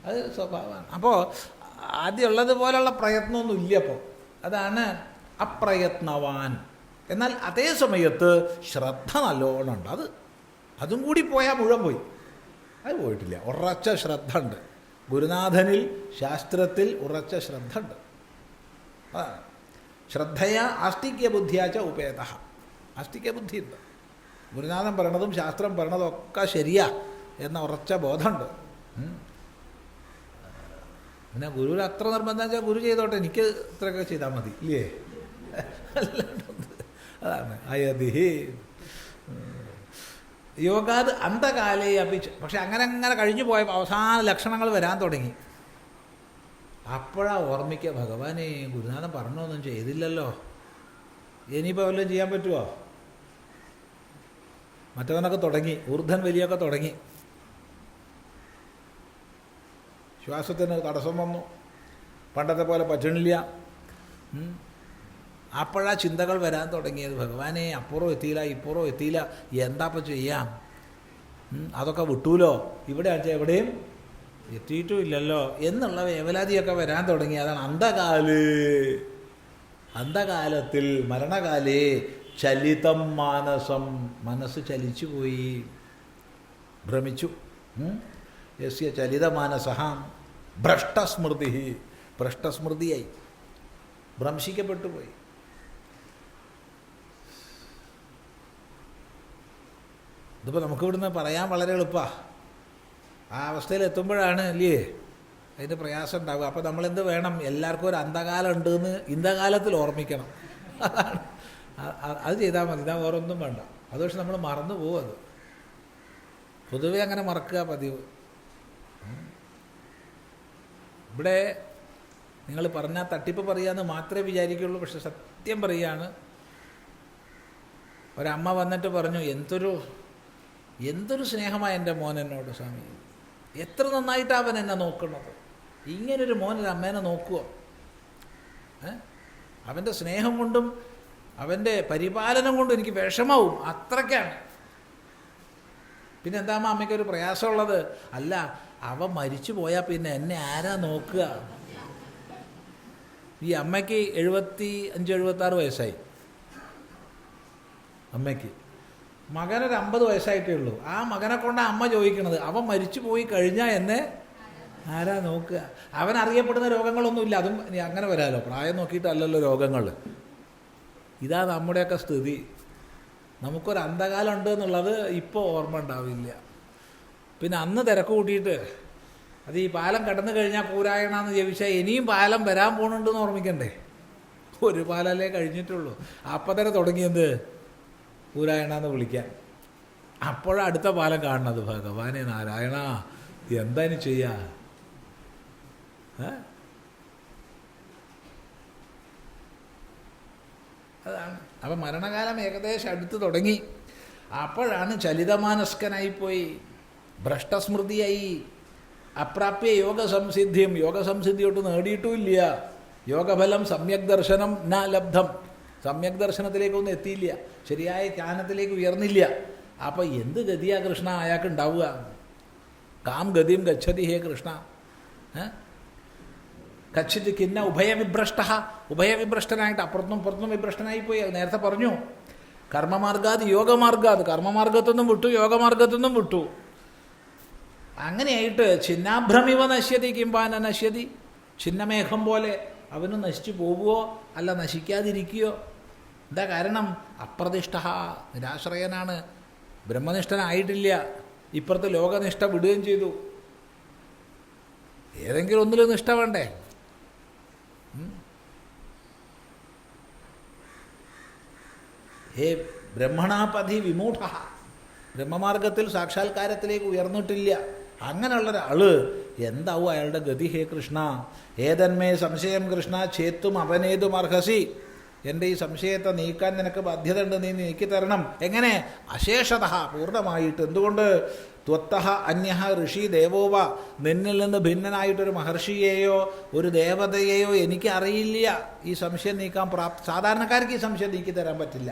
അത് സ്വഭാവമാണ്. അപ്പോൾ ആദ്യം ഉള്ളതുപോലുള്ള പ്രയത്നമൊന്നും ഇല്ല. അപ്പോൾ അതാണ് അപ്രയത്നവാൻ. എന്നാൽ അതേ സമയത്ത് ശ്രദ്ധ നല്ലോണം ഉണ്ട്. അതും കൂടി പോയാൽ മുഴുവൻ പോയി. അത് പോയിട്ടില്ല. ഉറച്ച ശ്രദ്ധ ഉണ്ട് ഗുരുനാഥനിൽ, ശാസ്ത്രത്തിൽ ഉറച്ച ശ്രദ്ധ ഉണ്ട്. ശ്രദ്ധയാ ആസ്തിക്യ ബുദ്ധിയാച്ച ഉപേത. ആസ്തിക്യ ബുദ്ധിയുണ്ട്. ഗുരുനാഥൻ പറയണതും ശാസ്ത്രം പറയണതും ഒക്കെ ശരിയാ എന്ന ഉറച്ച ബോധമുണ്ട്. പിന്നെ ഗുരുവിന് അത്ര നിർബന്ധം വെച്ചാൽ ഗുരു ചെയ്തോട്ടെ, എനിക്ക് ഇത്രയൊക്കെ ചെയ്താൽ മതി ഇല്ലേ? അതാണ് അയതി യോഗാത് അന്ധകാലേ അപിച്ച്. പക്ഷെ അങ്ങനെ കഴിഞ്ഞു പോയപ്പോൾ അവസാന ലക്ഷണങ്ങൾ വരാൻ തുടങ്ങി. അപ്പോഴാണ് ഓർമ്മിക്കുക, ഭഗവാനെ ഗുരുനാഥൻ പറഞ്ഞൊന്നും ചെയ്തില്ലല്ലോ, ഇനിയിപ്പോൾ വല്ലതും ചെയ്യാൻ പറ്റുമോ? മറ്റവനൊക്കെ തുടങ്ങി, ഊർധൻ വലിയൊക്കെ തുടങ്ങി. ശ്വാസത്തിന് തടസ്സം വന്നു, പണ്ടത്തെ പോലെ പറ്റണില്ല. അപ്പോഴാ ചിന്തകൾ വരാൻ തുടങ്ങിയത്. ഭഗവാനെ അപ്പുറം എത്തിയില്ല, ഇപ്പുറം എത്തിയില്ല, എന്താ ഇപ്പം ചെയ്യാം? അതൊക്കെ വിട്ടൂലോ, ഇവിടെ ആഴ്ച എവിടെയും എത്തിയിട്ടും ഇല്ലല്ലോ എന്നുള്ള വേവലാതിയൊക്കെ വരാൻ തുടങ്ങി. അതാണ് അന്ധകാലത്തിൽ മരണകാലേ ചലിതം മാനസം. മനസ്സ് ചലിച്ചു പോയി, ഭ്രമിച്ചു. യസ്യ ചലിതമാനസഃ ഭ്രഷ്ടസ്മൃതി. ഭ്രഷ്ടസ്മൃതിയായി, ഭ്രംശിക്കപ്പെട്ടു പോയി. ഇതിപ്പോൾ നമുക്കിവിടുന്ന് പറയാൻ വളരെ എളുപ്പമാണ്. ആ അവസ്ഥയിൽ എത്തുമ്പോഴാണ് അല്ലേ അതിൻ്റെ പ്രയാസം ഉണ്ടാവുക. അപ്പോൾ നമ്മളെന്ത് വേണം? എല്ലാവർക്കും ഒരു അന്ധകാലം ഉണ്ടെന്ന് ഇന്ധകാലത്തിൽ ഓർമ്മിക്കണം. അതാണ്, അത് ചെയ്താൽ മതി. ഇതാ വേറൊന്നും വേണ്ട. അത് പക്ഷെ നമ്മൾ മറന്നു പോകും. അത് പൊതുവെ അങ്ങനെ മറക്കുക പതിവ്. ഇവിടെ നിങ്ങൾ പറഞ്ഞാൽ തട്ടിപ്പ് പറയാമെന്ന് മാത്രമേ വിചാരിക്കുള്ളൂ. പക്ഷെ സത്യം പറയുകയാണ്. ഒരമ്മ വന്നിട്ട് പറഞ്ഞു, എന്തൊരു സ്നേഹമാണ് എൻ്റെ മോൻ എന്നോട് സ്വാമി, എത്ര നന്നായിട്ടാണ് അവൻ എന്നെ നോക്കുന്നത്. ഇങ്ങനൊരു മോനൊരു അമ്മേനെ നോക്കുമോ? അവൻ്റെ സ്നേഹം കൊണ്ടും അവൻ്റെ പരിപാലനം കൊണ്ടും എനിക്ക് വിഷമാവും, അത്രയ്ക്കാണ്. പിന്നെ എന്താ അമ്മയ്ക്കൊരു പ്രയാസമുള്ളത്? അല്ല, അവ മരിച്ചു പോയാൽ പിന്നെ എന്നെ ആരാ നോക്കുക? ഈ അമ്മയ്ക്ക് 75-76 വയസ്സായി. അമ്മയ്ക്ക് മകനൊരു 50 വയസ്സായിട്ടേ ഉള്ളൂ. ആ മകനെ കൊണ്ട് അമ്മ ചോദിക്കണത്, അവൻ മരിച്ചു പോയി കഴിഞ്ഞാൽ എന്നെ ആരാ നോക്കുക? അവൻ അറിയപ്പെടുന്ന രോഗങ്ങളൊന്നുമില്ല. അതും അങ്ങനെ വരാമല്ലോ, പ്രായം നോക്കിയിട്ടല്ലല്ലോ രോഗങ്ങൾ. ഇതാ നമ്മുടെയൊക്കെ സ്ഥിതി. നമുക്കൊരു അന്ധകാലം ഉണ്ട് എന്നുള്ളത് ഇപ്പോൾ ഓർമ്മ ഉണ്ടാവില്ല. പിന്നെ അന്ന് തിരക്ക് കൂട്ടിയിട്ട് അത് ഈ പാലം കടന്നു കഴിഞ്ഞാൽ കൂരായണമെന്ന് ജപിച്ചാൽ ഇനിയും പാലം വരാൻ പോകുന്നുണ്ടെന്ന് ഓർമ്മിക്കണ്ടേ? ഒരു പാലല്ലേ കഴിഞ്ഞിട്ടുള്ളൂ. അപ്പം തന്നെ തുടങ്ങിയത് കൂരായണമെന്ന് വിളിക്കാൻ. അപ്പോഴാണ് അടുത്ത പാലം കാണുന്നത്. ഭഗവാനെ നാരായണ, എന്താ ഇനി ചെയ്യാ? അതാണ്. അപ്പം മരണകാലം ഏകദേശം അടുത്ത് തുടങ്ങി. അപ്പോഴാണ് ചലിതമാനസ്കനായിപ്പോയി, ഭ്രഷ്ടസ്മൃതിയായി. അപ്രാപ്യ യോഗസംസിദ്ധിയും, യോഗസംസിദ്ധിയോട്ട് നേടിയിട്ടുമില്ല. യോഗഫലം സമ്യക് ദർശനം ന ലബ്ധം. സമ്യക് ദർശനത്തിലേക്കൊന്നും എത്തിയില്ല, ശരിയായ ജ്ഞാനത്തിലേക്ക് ഉയർന്നില്ല. അപ്പം എന്ത് ഗതിയാ കൃഷ്ണ അയാൾക്ക് ഉണ്ടാവുക? കാം ഗതിയും ഗച്ഛതി ഹേ കൃഷ്ണ. കച്ചിത് കിന്ന ഉഭയവിഭ്രഷ്ട. ഉഭയവിഭ്രഷ്ടനായിട്ട് അപ്പുറത്തും പുറത്തും വിഭ്രഷ്ടനായിപ്പോയി. അത് നേരത്തെ പറഞ്ഞു. കർമ്മമാർഗാത് യോഗമാർഗാത്. കർമ്മമാർഗത്തൊന്നും വിട്ടു, യോഗമാർഗത്തൊന്നും വിട്ടു. അങ്ങനെയായിട്ട് ഛിന്നാഭ്രമിവ നശ്യതി കിംവാന നശ്യതി, ഛിന്നമേഘം പോലെ അവന് നശിച്ചു പോവുകയോ അല്ല നശിക്കാതിരിക്കുകയോ? എന്താ കാരണം? അപ്രതിഷ്ഠ, നിരാശ്രയനാണ്, ബ്രഹ്മനിഷ്ഠനായിട്ടില്ല. ഇപ്പുറത്ത് ലോകനിഷ്ഠ വിടുകയും ചെയ്തു. ഏതെങ്കിലും ഒന്നിലും നിഷ്ഠ വേണ്ടേ? ഹേ ബ്രഹ്മണാപതി വിമൂഢ, ബ്രഹ്മമാർഗത്തിൽ സാക്ഷാത്കാരത്തിലേക്ക് ഉയർന്നിട്ടില്ല. അങ്ങനെയുള്ളൊരാൾ എന്താവും അയാളുടെ ഗതി? ഹേ കൃഷ്ണ, ഏതന്മേ സംശയം കൃഷ്ണ ചേത്തും അവനേതും അർഹസി, എൻ്റെ ഈ സംശയത്തെ നീക്കാൻ നിനക്ക് ബാധ്യതയുണ്ട്, നീ നീക്കി തരണം. എങ്ങനെ? അശേഷത, പൂർണ്ണമായിട്ട്. എന്തുകൊണ്ട്? ത്വത്തഃ അന്യഃ ഋഷി ദേവോവ, നിന്നിൽ നിന്ന് ഭിന്നനായിട്ടൊരു മഹർഷിയെയോ ഒരു ദേവതയെയോ എനിക്ക് അറിയില്ല ഈ സംശയം നീക്കാൻ സാധാരണക്കാർക്ക് ഈ സംശയം നീക്കി തരാൻ പറ്റില്ല.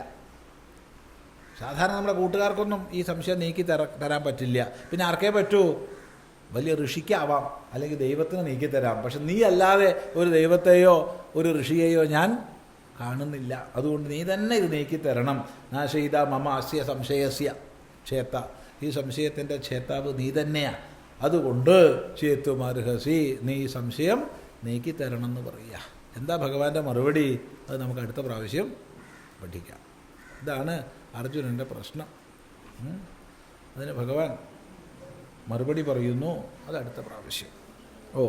സാധാരണ നമ്മുടെ കൂട്ടുകാർക്കൊന്നും ഈ സംശയം നീക്കി തരാൻ പറ്റില്ല. പിന്നെ ആർക്കേ പറ്റൂ? വലിയ ഋഷിക്കാവാം, അല്ലെങ്കിൽ ദൈവത്തിന് നീക്കി തരാം. പക്ഷെ നീ അല്ലാതെ ഒരു ദൈവത്തെയോ ഒരു ഋഷിയെയോ ഞാൻ കാണുന്നില്ല. അതുകൊണ്ട് നീ തന്നെ ഇത് നീക്കി തരണം. നാശയിത മമ അസ്യ സംശയസ്യ ഛേത്ത, ഈ സംശയത്തിൻ്റെ ഛേത്താവ് നീ തന്നെയാണ്. അതുകൊണ്ട് ചേത്തുമർഹസി, നീ ഈ സംശയം നീക്കി തരണം എന്ന് പറയുക. എന്താ ഭഗവാന്റെ മറുപടി? അത് നമുക്ക് അടുത്ത പ്രാവശ്യം പഠിക്കാം. ഇതാണ് അർജുനൻ്റെ പ്രശ്നം. അതിന് ഭഗവാൻ മറുപടി പറയുന്നു. അത് അടുത്ത പ്രാവശ്യം. ഓ